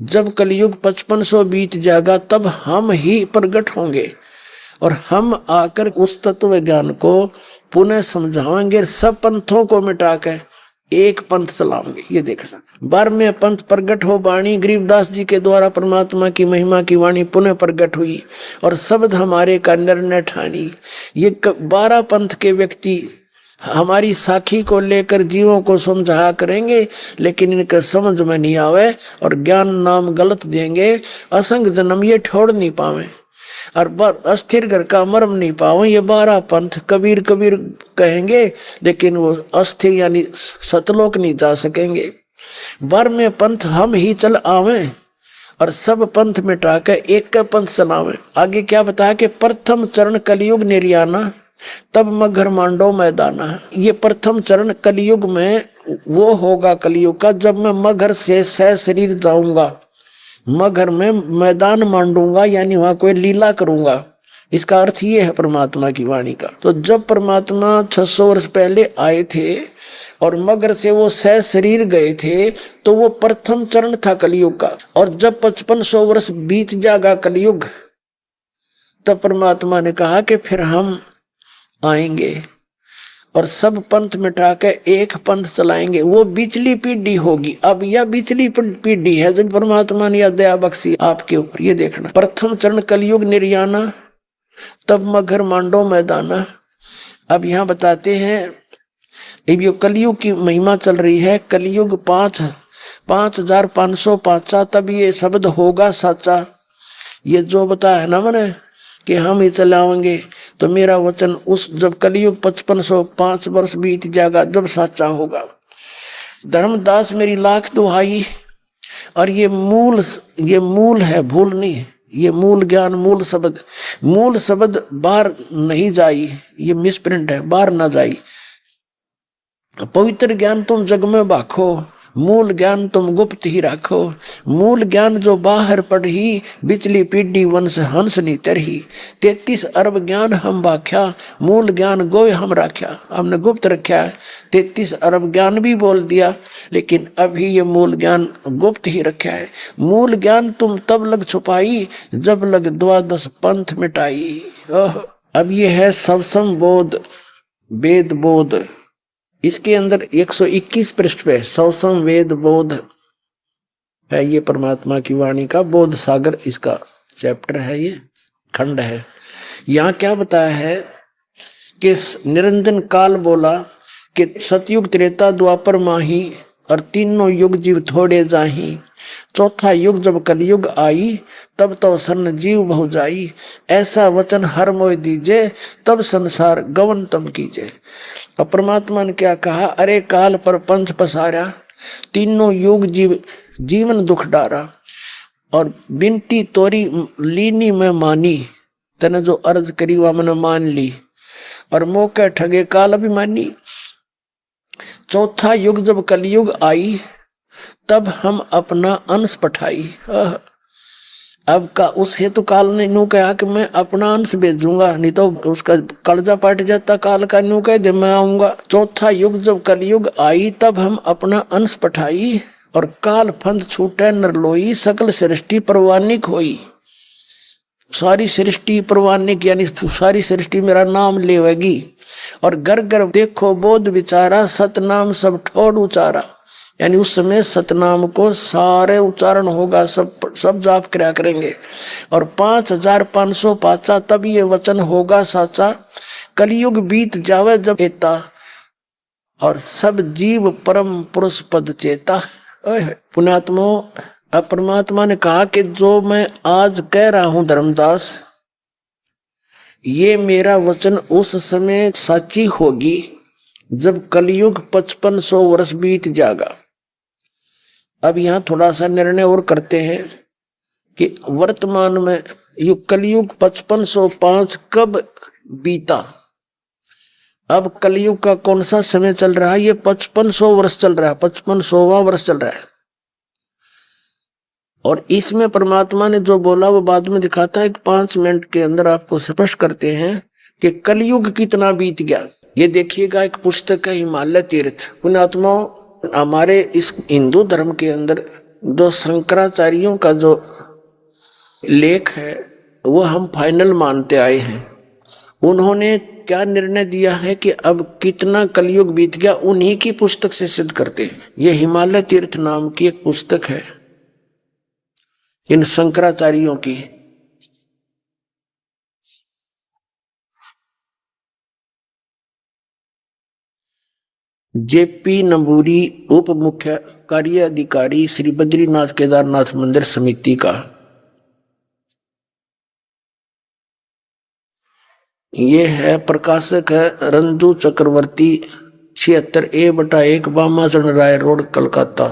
जब कलयुग 5500 बीत जाएगा, तब हम ही प्रगट होंगे, और हम आकर उस तत्व ज्ञान को पुनः समझाएंगे, सब पंथों को मिटा के एक पंथ चलाएंगे। ये देखना, 12वें पंथ प्रगट हो बाणी, गरीबदास जी के द्वारा परमात्मा की महिमा की वाणी पुनः प्रगट हुई, और शब्द हमारे का निर्णय ठानी। ये 12 पंथ के व्यक्ति हमारी साखी को लेकर जीवों को समझाया करेंगे, लेकिन इनका समझ में नहीं आवे और ज्ञान नाम गलत देंगे। असंग जन्म ये छोड़ नहीं पावे, और अस्थिर घर का मर्म नहीं पावे। ये 12 पंथ कबीर कबीर कहेंगे, लेकिन वो अस्थिर यानी सतलोक नहीं जा सकेंगे। 12वें पंथ हम ही चल आवे, और सब पंथ मिटा के एक का पंथ चलावे। आगे क्या बताया कि प्रथम चरण कलयुग निर्याना, तब मगर मांडो मैदाना। ये प्रथम चरण कलयुग में वो होगा, कलयुग का, जब मैं मगर से सह शरीर जाऊंगा, मगर में मैदान मांडूंगा, यानी वहां कोई लीला करूंगा। इसका अर्थ ये है परमात्मा की वाणी का। तो जब परमात्मा 600 वर्ष पहले आए थे और मगर से वो सह शरीर गए थे, तो वो प्रथम चरण था कलयुग का। और जब 5500 वर्ष बीत जाएगा कलयुग, तब परमात्मा ने कहा कि फिर हम आएंगे और सब पंथ मिटा के एक पंथ चलाएंगे। वो बिचली पीढ़ी होगी। अब यह बिचली पीढ़ी है जब परमात्मा ने दया बख्शी आपके ऊपर। ये देखना, प्रथम चरण कलयुग निर्याना, तब मगर मांडो मैदाना। अब यहाँ बताते हैं, अब ये कलयुग की महिमा चल रही है। कलयुग 5505 तब ये शब्द होगा साचा। ये जो बताया है ना मैंने कि हम ही चलाएंगे, तो मेरा वचन उस जब कलयुग 5505 वर्ष बीत जाएगा, जब साचा होगा। धर्मदास मेरी लाख दुहाई, और ये मूल है, भूल नहीं। ये मूल ज्ञान, मूल शब्द बाहर नहीं जाई। ये मिसप्रिंट है, बाहर ना जाई। पवित्र ज्ञान तुम जग में बाखो, मूल ज्ञान तुम गुप्त ही राखो। मूल ज्ञान जो बाहर पढ़ी, बिचली पीढ़ी वंश हंस नी तरही। 33 अरब ज्ञान हम बाख्या, मूल ज्ञान गोय हम राख्या। हमने गुप्त रखा है, 33 अरब ज्ञान भी बोल दिया, लेकिन अभी ये मूल ज्ञान गुप्त ही रखा है। मूल ज्ञान तुम तब लग छुपाई, जब लग 12 पंथ मिटाई। अब ये है सबसम बोध, वेद बोध। इसके अंदर 121 पृष्ठ पे सौसम वेद बोध है, ये परमात्मा की वाणी का बोध सागर इसका चैप्टर है, ये खंड है। यहाँ क्या बताया है कि निरंजन काल बोला कि सतयुग त्रेता द्वापर माही, और तीनों युग जीव थोड़े जाही। चौथा युग जब कलयुग आई, तब तो सन्न जीव बहु जाई। ऐसा वचन हर मोय दीजे, तब संसार गवन तम कीजे। और परमात्मा ने क्या कहा, अरे काल पर पंथ पसारा, तीनों युग जीव जीवन दुख डारा। और बिनती तोरी लीनी में मानी, तने जो अर्ज करी वह मैंने मान ली। और मौके ठगे काल अभिमानी। चौथा युग जब कलयुग आई, तब हम अपना अंश पठाई। अब का उस हेतु काल ने यूं कहा कि मैं अपना अंश भेजूंगा, नहीं तो उसका कर्जा पाट जाता काल का, यूं कह दे मैं आऊंगा। चौथा युग जब कलयुग आई, तब हम अपना अंश पठाई। और काल फंद छूटे नरलोई, सकल सृष्टि परवानिक होई। सारी सृष्टि परवानिक यानी सारी सृष्टि मेरा नाम लेवेगी। और घर घर देखो बोध विचारा, सतनाम सब ठोड़ उचारा। यानी उस समय सतनाम को सारे उच्चारण होगा, सब जाप किया करेंगे। और 5500 पाचा, तब ये वचन होगा साचा। कलयुग बीत जावे जब एता, और सब जीव परम पुरुष पद चेता। पुण्यात्मो, परमात्मा ने कहा कि जो मैं आज कह रहा हूं धर्मदास, ये मेरा वचन उस समय सच्ची होगी जब कलयुग 5500 वर्ष बीत जाएगा। अब यहां थोड़ा सा निर्णय और करते हैं कि वर्तमान में युग कलयुग 5505 कब बीता। अब कलयुग का कौन सा समय चल रहा है, ये 5500 वर्ष चल रहा है, 5500वां वर्ष चल रहा है। और इसमें परमात्मा ने जो बोला वो बाद में दिखाता है कि 5 मिनट के अंदर आपको स्पष्ट करते हैं कि कलयुग कितना बीत गया। ये देखिएगा, एक पुस्तक है हिमालय तीर्थ। पुण्यात्मा, हमारे इस हिंदू धर्म के अंदर जो शंकराचार्यों का जो लेख है वो हम फाइनल मानते आए हैं। उन्होंने क्या निर्णय दिया है कि अब कितना कलयुग बीत गया, उन्हीं की पुस्तक से सिद्ध करते हैं। ये हिमालय तीर्थ नाम की एक पुस्तक है इन शंकराचार्यों की। जेपी नंबूरी, उप मुख्य कार्य अधिकारी, श्री बद्रीनाथ केदारनाथ मंदिर समिति का। ये है, प्रकाशक है रंजू चक्रवर्ती, 76A/1 बामाचरण राय रोड, कलकत्ता।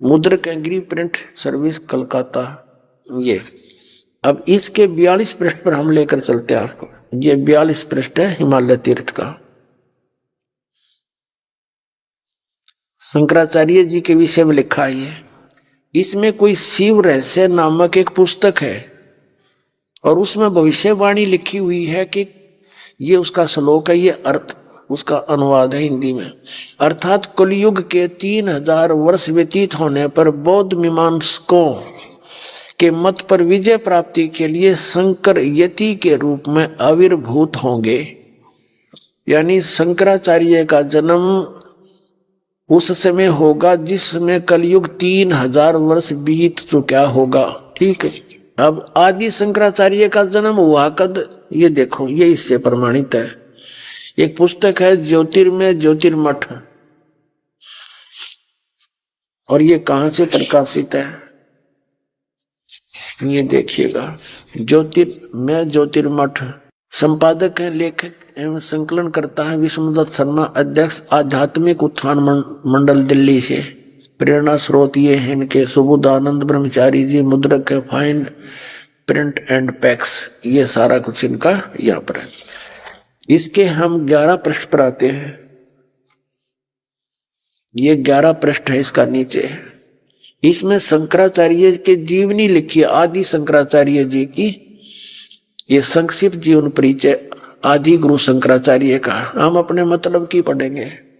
मुद्रक एग्री प्रिंट सर्विस, कलकत्ता। ये अब इसके 42 पृष्ठ पर हम लेकर चलते हैं आपको। ये 42 पृष्ठ है हिमालय तीर्थ का। शंकराचार्य जी के विषय में लिखा है। इसमें कोई शिव रहस्य नामक एक पुस्तक है और उसमें भविष्यवाणी लिखी हुई है कि ये उसका श्लोक है, ये अर्थ उसका अनुवाद है हिंदी में। अर्थात कलयुग के 3000 वर्ष व्यतीत होने पर बौद्ध मीमांसकों के मत पर विजय प्राप्ति के लिए शंकर यति के रूप में आविर्भूत होंगे। यानी शंकराचार्य का जन्म उस समय होगा जिस समय कलयुग 3000 वर्ष बीत चुका होगा। ठीक है। अब आदि शंकराचार्य का जन्म हुआ कद, ये देखो, ये इससे प्रमाणित है। एक पुस्तक है ज्योतिर्मय ज्योतिर्मठ, और ये कहां से प्रकाशित है ये देखिएगा, ज्योतिर्मय ज्योतिर्मठ। संपादक है, लेखक एवं संकलन करता है विष्णुदत्त शर्मा, अध्यक्ष आध्यात्मिक उत्थान मंडल दिल्ली से। प्रेरणा स्रोत ये है इनके सुबोधानंद ब्रह्मचारी जी, मुद्रक है फाइन प्रिंट एंड पैक्स। ये सारा कुछ इनका यहाँ पर है। इसके हम 11 पृष्ठ पर आते हैं। ये 11 पृष्ठ है, इसका नीचे है। इसमें शंकराचार्य के जीवनी लिखी है, आदि शंकराचार्य जी की। ये संक्षिप्त जीवन परिचय आदि गुरु शंकराचार्य का, हम अपने मतलब की पढ़ेंगे।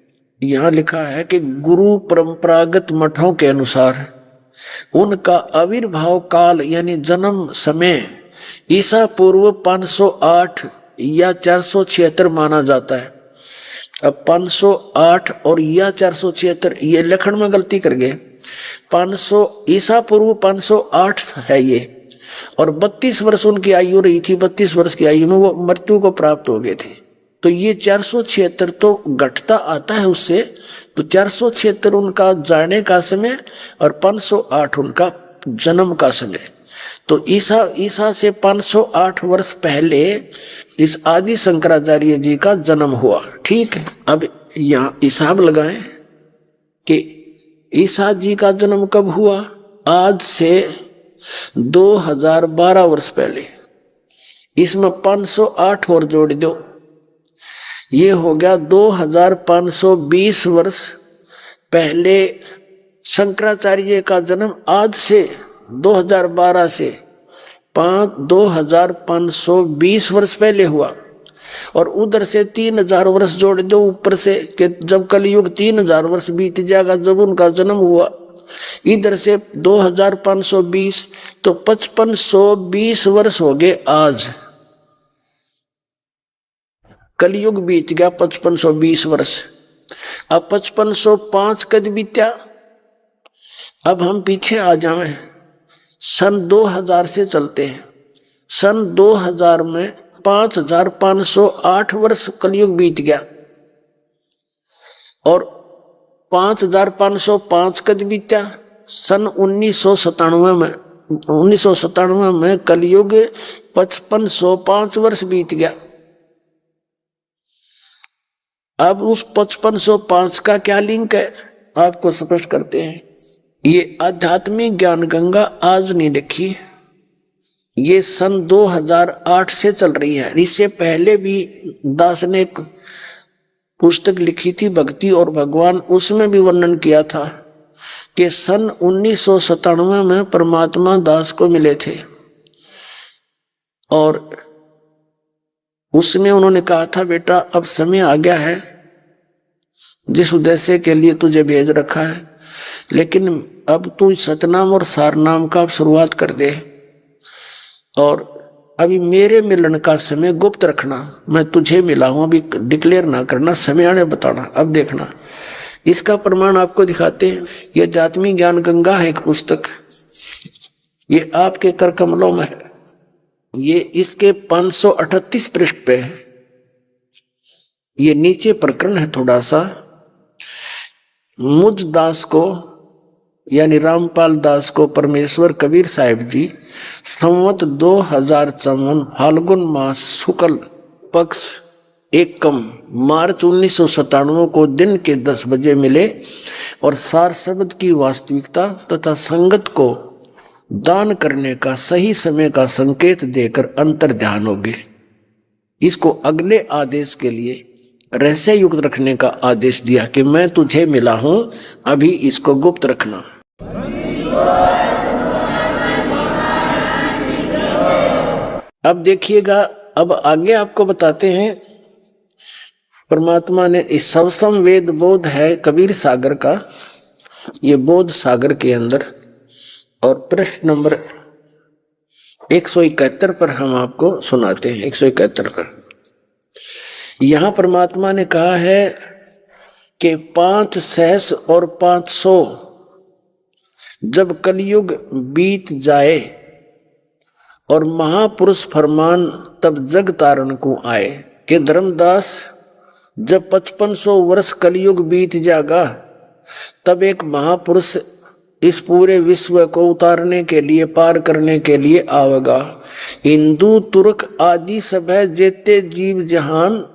यहाँ लिखा है कि गुरु परंपरागत मठों के अनुसार उनका आविर्भाव काल यानी जन्म समय ईसा पूर्व 508 या 476 माना जाता है। अब 508 और या 476 ये लेखन में गलती कर गए। 500 ईसा पूर्व 508 है ये, और 32 वर्ष उनकी आयु रही थी। 32 वर्ष की आयु में वो मृत्यु को प्राप्त हो गए थे। तो ये 476 तो घटता आता है उससे, तो 476 उनका जाने का समय और 508 उनका जन्म का समय। तो ईसा से 508 वर्ष पहले इस आदि शंकराचार्य जी का जन्म हुआ। ठीक है, अब यहाँ हिसाब लगाएं कि ईसा जी का जन्म कब हुआ। आज से 2012 वर्ष पहले। इसमें 508 और जोड़ दो, ये हो गया 2520 वर्ष पहले शंकराचार्य का जन्म। आज से 2012 से 2520 वर्ष पहले हुआ। और उधर से 3000 वर्ष जोड़ दो ऊपर से, कि जब कलयुग 3000 वर्ष बीत जाएगा जब उनका जन्म हुआ। इधर से 2520 तो 5520 वर्ष हो गए आज। कलयुग बीत गया 5520 वर्ष। अब 5505 कद बीत्या। अब हम पीछे आ जाएं, सन 2000 से चलते हैं। सन 2000 में 5508 वर्ष कलयुग बीत गया, और 5505 कद बीत्या। सन 1997 में कलयुग 5505 वर्ष बीत गया। अब उस 5505 का क्या लिंक है आपको स्पष्ट करते हैं। ये आध्यात्मिक ज्ञान गंगा आज नहीं लिखी, ये सन 2008 से चल रही है। इससे पहले भी दास ने एक पुस्तक लिखी थी भक्ति और भगवान, उसमें भी वर्णन किया था कि सन 1997 में परमात्मा दास को मिले थे, और उसमें उन्होंने कहा था बेटा अब समय आ गया है, जिस उद्देश्य के लिए तुझे भेज रखा है, लेकिन अब तू सतनाम और सारनाम का शुरुआत कर दे, और अभी मेरे मिलन का समय गुप्त रखना। मैं तुझे मिला हूं, अभी डिक्लेयर ना करना, समय आने बताना। अब देखना, इसका प्रमाण आपको दिखाते हैं। यह आध्यात्मिक ज्ञान गंगा है एक पुस्तक, ये आपके कर कमलों में है। ये इसके 538 पृष्ठ पे है। ये नीचे प्रकरण है थोड़ा सा। मुझ दास को यानी रामपाल दास को परमेश्वर कबीर साहिब जी संवत 2054 फाल्गुन मास शुक्ल पक्ष एकम मार्च 1997 को दिन के 10 बजे मिले, और सार शब्द की वास्तविकता तथा संगत को दान करने का सही समय का संकेत देकर अंतर ध्यान हो गए। इसको अगले आदेश के लिए रहस्य युक्त रखने का आदेश दिया कि मैं तुझे मिला हूं, अभी इसको गुप्त रखना। अब देखिएगा, अब आगे आपको बताते हैं। परमात्मा ने इस सबसम वेद बोध है कबीर सागर का, ये बोध सागर के अंदर, और पृष्ठ नंबर 171 पर हम आपको सुनाते हैं। 171 पर यहां परमात्मा ने कहा है कि 5 सहस और 500 जब कलयुग बीत जाए और महापुरुष फरमान तब जग तारण को आए, कि धर्मदास जब 5500 वर्ष कलयुग बीत जाएगा तब एक महापुरुष इस पूरे विश्व को उतारने के लिए, पार करने के लिए आवेगा। हिंदू तुर्क आदि सब है जेते जीव जहान,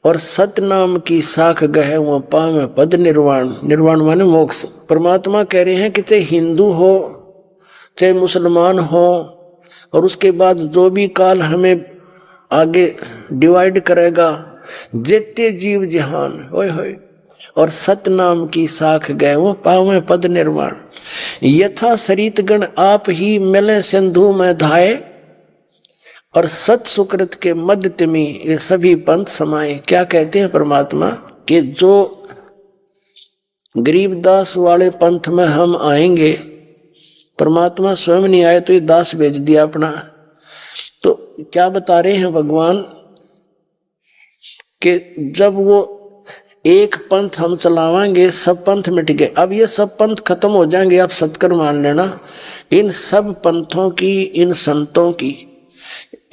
और सतनाम की साख गहे वो पावे पद निर्वाण। निर्वाण माने मोक्ष। परमात्मा कह रहे हैं कि चाहे हिंदू हो चाहे मुसलमान हो, और उसके बाद जो भी काल हमें आगे डिवाइड करेगा जेते जीव जहान, होय होय, और सतनाम की साख गए वो पावे पद निर्माण। यथा सरित गण आप ही मिले सिंधु में धाये, और सत सुकृत के मध्य तिमि ये सभी पंथ समाये। क्या कहते हैं परमात्मा कि जो गरीबदास वाले पंथ में हम आएंगे, परमात्मा स्वयं नहीं आए तो ये दास भेज दिया अपना। तो क्या बता रहे हैं भगवान कि जब वो एक पंथ हम चलावांगे सब पंथ मिट गए। अब ये सब पंथ खत्म हो जाएंगे, आप सत्कर मान लेना। इन सब पंथों की, इन संतों की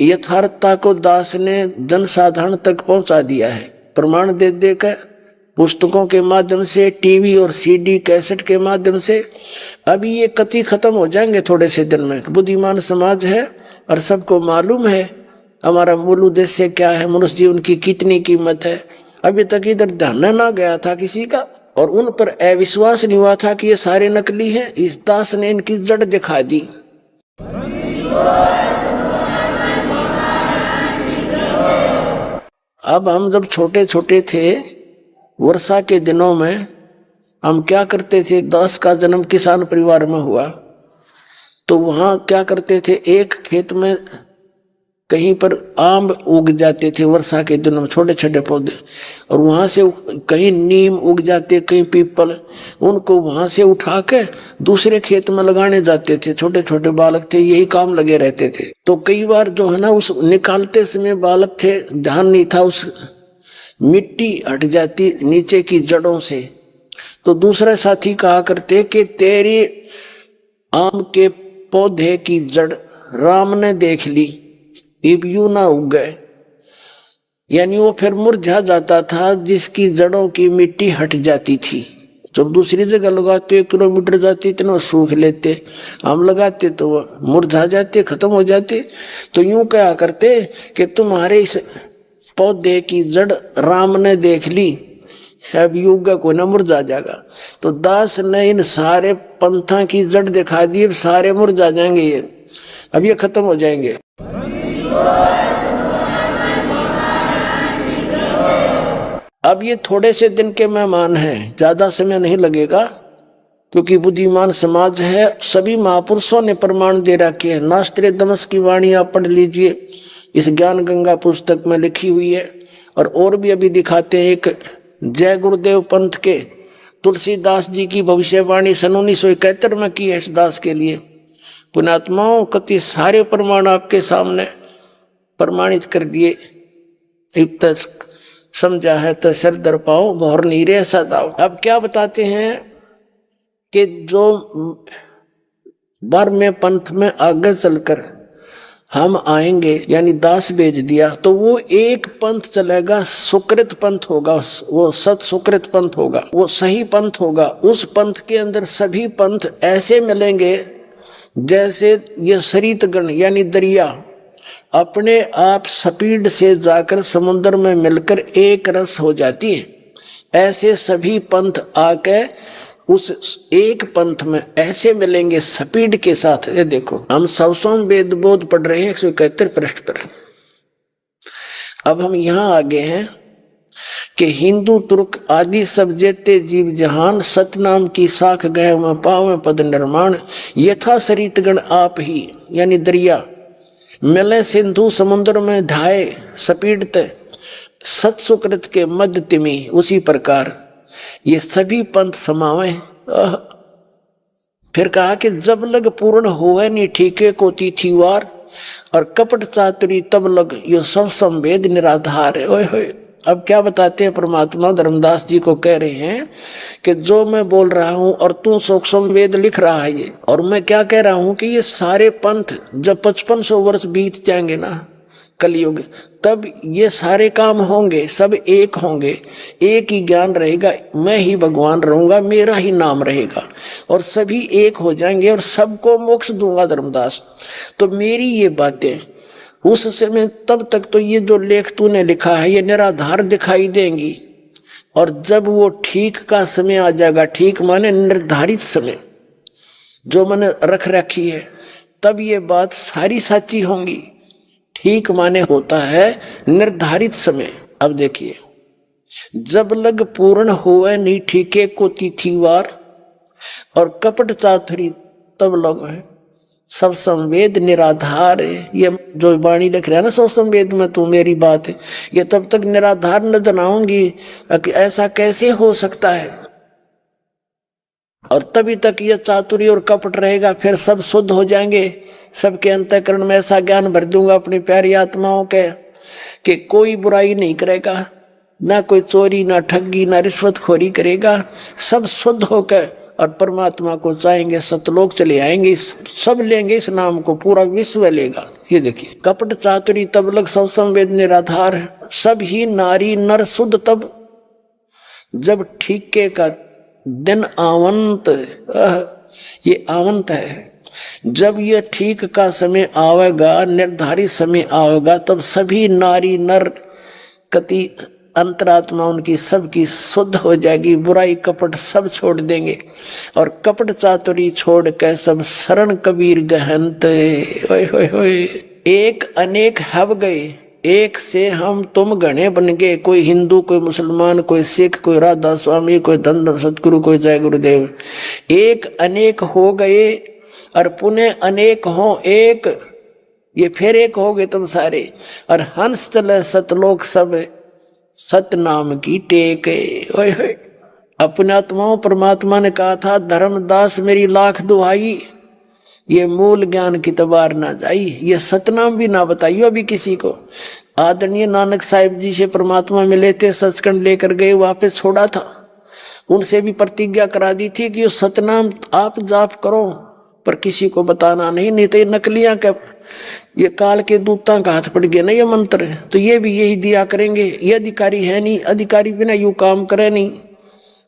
यथार्थता को दास ने जनसाधारण तक पहुंचा दिया है, प्रमाण दे देकर, पुस्तकों के माध्यम से, टीवी और सीडी कैसेट के माध्यम से। अभी ये कति खत्म हो जाएंगे थोड़े से दिन में। बुद्धिमान समाज है और सबको मालूम है हमारा मूल उद्देश्य क्या है, मनुष्य जीवन की कितनी कीमत है। अभी तक इधर ध्यान ना गया था किसी का, और उन पर अविश्वास नहीं हुआ था कि ये सारे नकली हैं। इस दास ने इनकी जड़ दिखा दी। अब हम जब छोटे छोटे थे, वर्षा के दिनों में हम क्या करते थे, दास का जन्म किसान परिवार में हुआ तो वहाँ क्या करते थे, एक खेत में कहीं पर आम उग जाते थे वर्षा के दिनों में, छोटे छोटे पौधे, और वहाँ से कहीं नीम उग जाते, कहीं पीपल, उनको वहाँ से उठा के दूसरे खेत में लगाने जाते थे। छोटे छोटे बालक थे, यही काम लगे रहते थे। तो कई बार जो है ना, उस निकालते समय बालक थे, ध्यान नहीं था, उस मिट्टी हट जाती नीचे की जड़ों से। तो दूसरे साथी कहा करते कि तेरी आम के पौधे की जड़ राम ने देख ली, अब यूं ना उग गए। यानी वो फिर मुरझा जाता था जिसकी जड़ों की मिट्टी हट जाती थी। जब दूसरी जगह लगाते 1 किलोमीटर जाते इतना सूख लेते, हम लगाते तो वो मुरझा जाते, खत्म हो जाते। तो यूं कहा करते कि तुम्हारे इस पौधे की जड़ राम ने देख ली, अब युग को न मुरझा जाएगा। तो दास ने इन सारे पंथा की जड़ दिखा दी, अब सारे मुरझा जाएंगे, ये अब ये खत्म हो जाएंगे। अब ये थोड़े से दिन के मेहमान हैं, ज्यादा समय नहीं लगेगा, क्योंकि बुद्धिमान समाज है। सभी महापुरुषों ने प्रमाण दे रखे हैं। नास्त्रेदमस की वाणी आप पढ़ लीजिए, इस ज्ञान गंगा पुस्तक में लिखी हुई है। और भी अभी दिखाते हैं, एक जय गुरुदेव पंथ के तुलसीदास जी की भविष्यवाणी सन 1971 में की है इस दास के लिए। पुण्यात्माओं, कति सारे प्रमाण आपके सामने प्रमाणित कर दिए। अब तक समझा है तो सर दर पाओ, भौर नहीं रे सदाओ। अब क्या बताते हैं कि जो बार में पंथ में आगे चलकर हम आएंगे, यानी दास भेज दिया, तो वो एक पंथ चलेगा, सुकृत पंथ होगा, वो सत सुकृत पंथ होगा, वो सही पंथ होगा। उस पंथ के अंदर सभी पंथ ऐसे मिलेंगे जैसे ये सरितगण यानी दरिया अपने आप स्पीड से जाकर समुद्र में मिलकर एक रस हो जाती है। ऐसे सभी पंथ आके उस एक पंथ में ऐसे मिलेंगे स्पीड के साथ। ये देखो, हम सवसोम वेद बोध पढ़ रहे हैं 171 पृष्ठ पर। अब हम यहाँ आगे हैं कि हिंदू तुर्क आदि सब जेते जीव जहान, सतनाम की साख गए में पावे पद निर्माण। यथा सरितगण आप ही यानी दरिया मिले सिंधु समुद्र में ढाए स्पीड तय, सत सुकृत के मध्य तिमि उसी प्रकार ये सभी पंथ समावे। फिर कहा कि जब लग पूर्ण होवे नी ठीके को तिथिवार, और कपट चातुरी तब लग यो सब संवेद निराधार है। ओए होए, अब क्या बताते हैं परमात्मा धर्मदास जी को कह रहे हैं कि जो मैं बोल रहा हूं और तू सूक्ष्म वेद लिख रहा है ये, और मैं क्या कह रहा हूं कि ये सारे पंथ जब 5500 वर्ष बीत जाएंगे ना कलयुग, तब ये सारे काम होंगे, सब एक होंगे, एक ही ज्ञान रहेगा, मैं ही भगवान रहूंगा, मेरा ही नाम रहेगा, और सभी एक हो जाएंगे और सबको मोक्ष दूंगा धर्मदास। तो मेरी ये बातें उस समय तब तक तो ये जो लेख तूने लिखा है ये निराधार दिखाई देंगी, और जब वो ठीक का समय आ जाएगा, ठीक माने निर्धारित समय जो मैंने रख रखी है, तब ये बात सारी सच्ची होंगी। ठीक माने होता है निर्धारित समय, अब देखिए, जब लग पूर्ण होवे नी ठीके को तिथिवार, और कपट चातुरी तब लग है सब संवेद निराधार है। ये जो वाणी लिख रहा है ना, सब संवेद में तू मेरी बात है, ये तब तक निराधार नजर आऊंगी कि ऐसा कैसे हो सकता है। और तभी तक ये चातुरी और कपट रहेगा, फिर सब शुद्ध हो जाएंगे। सबके अंतःकरण में ऐसा ज्ञान भर दूंगा अपनी प्यारी आत्माओं के कि कोई बुराई नहीं करेगा, ना कोई चोरी, ना ठगी, ना रिश्वतखोरी करेगा। सब शुद्ध होकर और परमात्मा को चाहेंगे, सतलोक चले आएंगे। सब लेंगे इस नाम को, पूरा विश्व लेगा। ये देखिए, कपट चातुरी तब लग सब संवेद निराधार है। सब ही नारी नर शुद्ध तब, जब ठीके का दिन आवंत, ये आवंत है। जब ये ठीक का समय आवेगा, निर्धारित समय आवेगा, तब सभी नारी नर कति अंतरात्मा उनकी सबकी शुद्ध हो जाएगी। बुराई कपट सब छोड़ देंगे और कपट चातुरी छोड़ के सब शरण कबीर गहंत। ओए होए होए, एक अनेक हव गए, एक से हम तुम गणे बन गए। कोई हिंदू, कोई मुसलमान, कोई सिख, कोई राधा स्वामी, कोई धन सतगुरु, कोई जय गुरुदेव। एक अनेक हो गए और पुनः अनेक हो एक, ये फिर एक हो गए तुम सारे। और हंस चले सतलोक सब सतनाम की टेक। ओए होए, अपने आत्माओं परमात्मा ने कहा था, धर्मदास मेरी लाख दुहाई, ये मूल ज्ञान की तबार ना जाई, ये सतनाम भी ना बताइयो अभी किसी को। आदरणीय नानक साहिब जी से परमात्मा मिले थे, सचखंड लेकर गए, वापस छोड़ा था। उनसे भी प्रतिज्ञा करा दी थी कि ये सतनाम आप जाप करो, पर किसी को बताना नहीं, नहीं तो ये नकलियां का, ये काल के दूतां का हाथ पड़ गया ना ये मंत्र, तो ये भी यही दिया करेंगे। ये अधिकारी है नहीं, अधिकारी बिना यूं काम करे नहीं।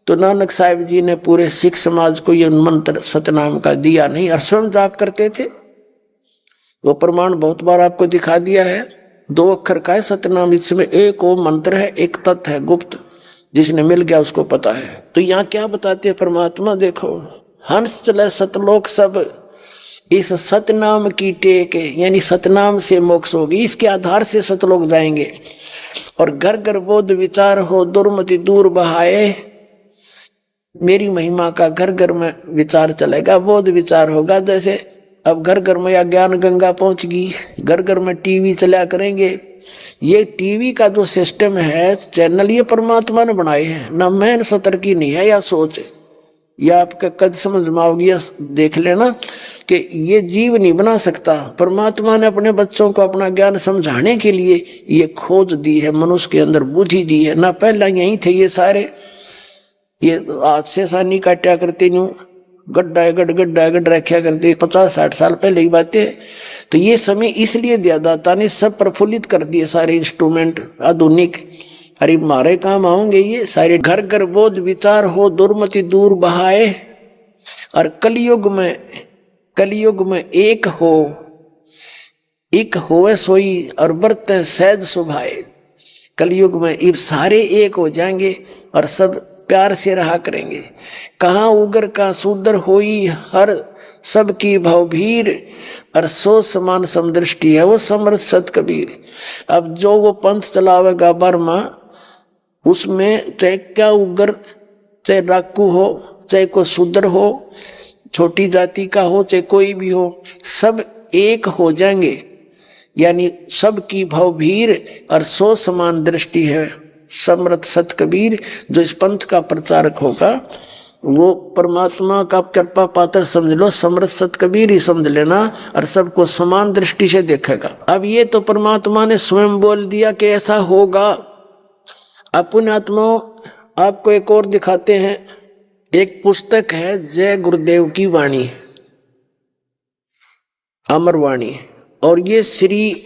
तो नानक साहिब जी ने पूरे सिख समाज को ये मंत्र सतनाम का दिया नहीं, और स्वयं जाप करते थे। वो प्रमाण बहुत बार आपको दिखा दिया है। 2 अक्षर का है सतनाम, इसमें एक वो मंत्र है, एक तत्व है गुप्त, जिसने मिल गया उसको पता है। तो यहाँ क्या बताते हैं परमात्मा, देखो, हंस चले सतलोक सब इस सतनाम की टेक, यानी सतनाम से मोक्ष होगी, इसके आधार से सतलोक जाएंगे। और घर घर बोध विचार हो, दुर्मति दूर बहाए। मेरी महिमा का घर घर में विचार चलेगा, बोध विचार होगा। जैसे अब घर घर में या ज्ञान गंगा पहुंच गई, घर घर में टीवी चला करेंगे। ये टीवी का जो सिस्टम है, चैनल, ये परमात्मा ने बनाए हैं, ना मैं सतर्की नहीं है या सोच, या आपका कद समझ में आओगी, देख लेना कि ये जीव नहीं बना सकता। परमात्मा ने अपने बच्चों को अपना ज्ञान समझाने के लिए ये खोज दी है, मनुष्य के अंदर बुद्धि दी है। ना पहला यही थे ये सारे, ये आज से सानी काटा करते न्यू गड्ढा गड्ढ रखा करते 50-60 साल पहले की बातें। तो ये समय इसलिए दिया दाता ने, सब प्रफुल्लित कर दिए सारे इंस्ट्रूमेंट आधुनिक। अरे मारे काम आऊंगे ये सारे। घर घर बोध विचार हो, दुर्मति दूर बहाए। और कलयुग में एक होवे सोई, और बरते सहज सुभाए। कलयुग में इब सारे एक हो जाएंगे और सब प्यार से रहा करेंगे। कहाँ उगर का सुंदर होई, हर सबकी भवभीर, और सो समान समदृष्टि है वो समर्थ सत कबीर। अब जो वो पंथ चलावेगा बर्मा, उसमें चाहे क्या उगर, चाहे डाकू हो, चाहे कोई शूद्र हो, छोटी जाति का हो, चाहे कोई भी हो, सब एक हो जाएंगे। यानी सबकी भवभीर और सो समान दृष्टि है समर्थ सत कबीर। जो इस पंथ का प्रचारक होगा वो परमात्मा का कृपा पात्र समझ लो, समर्थ सत कबीर ही समझ लेना, और सबको समान दृष्टि से देखेगा। अब ये तो परमात्मा ने स्वयं बोल दिया कि ऐसा होगा। अपने आत्माओं आपको एक और दिखाते हैं। एक पुस्तक है जय गुरुदेव की वाणी, अमर वाणी, और ये श्री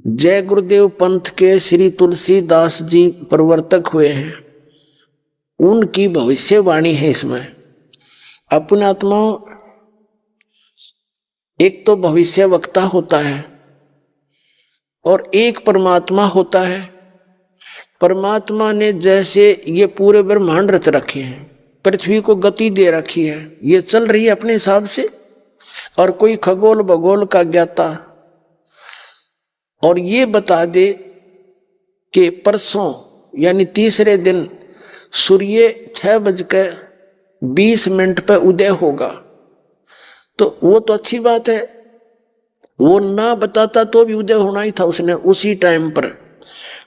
जय गुरुदेव पंथ के श्री तुलसीदास जी प्रवर्तक हुए हैं, उनकी भविष्यवाणी है इसमें। अपने आत्माओं, एक तो भविष्य वक्ता होता है और एक परमात्मा होता है। परमात्मा ने जैसे ये पूरे ब्रह्मांड रच रखे हैं, पृथ्वी को गति दे रखी है, ये चल रही है अपने हिसाब से। और कोई खगोल भगोल का ज्ञाता और ये बता दे कि परसों यानी तीसरे दिन सूर्य 6:20 पर उदय होगा, तो वो तो अच्छी बात है। वो ना बताता तो भी उदय होना ही था उसने उसी टाइम पर।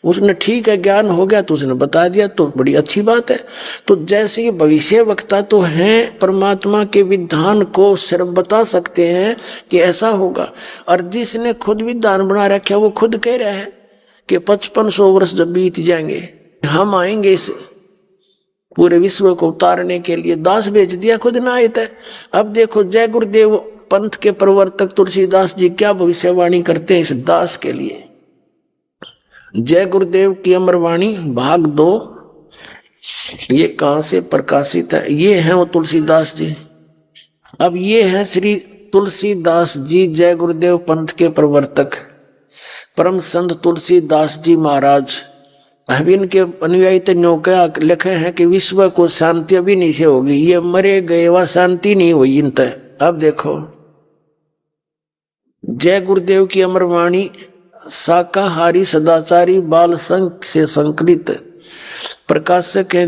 उसने ठीक है ज्ञान हो गया तो उसने बता दिया, तो बड़ी अच्छी बात है। तो जैसे ये भविष्य वक्ता तो हैं, परमात्मा के विधान को सिर्फ बता सकते हैं कि ऐसा होगा। और जिसने खुद विधान बना रखा वो खुद कह रहा है कि 5500 वर्ष जब बीत जाएंगे हम आएंगे इस पूरे विश्व को उतारने के लिए। दास भेज दिया खुद ना आए थे। अब देखो जय गुरुदेव पंथ के प्रवर्तक तुलसीदास जी क्या भविष्यवाणी करते हैं इस दास के लिए। जय गुरुदेव की अमरवाणी भाग 2, ये कहां से प्रकाशित है? ये है वो तुलसीदास जी। अब ये है श्री तुलसीदास जी, जय गुरुदेव पंथ के प्रवर्तक परम संत तुलसीदास जी महाराज। अब इनके अनुयायी तो क्या लिखे हैं कि विश्व को शांति अभी नहीं से होगी, ये मरे गए वह शांति नहीं हुई इन तक। अब देखो जय गुरुदेव की अमरवाणी शाकाहारी सदाचारी बाल संघ से संकलित, प्रकाशक है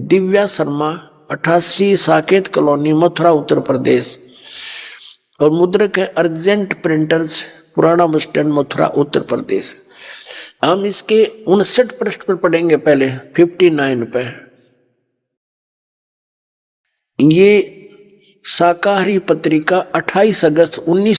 दिव्या शर्मा, 88 साकेत कॉलोनी मथुरा उत्तर प्रदेश, और मुद्रक है अर्जेंट प्रिंटर्स पुराना बस स्टैंड मथुरा उत्तर प्रदेश। हम इसके 59 पृष्ठ पर पढ़ेंगे, पहले 59 पे। ये शाकाहारी पत्रिका 28 अगस्त 19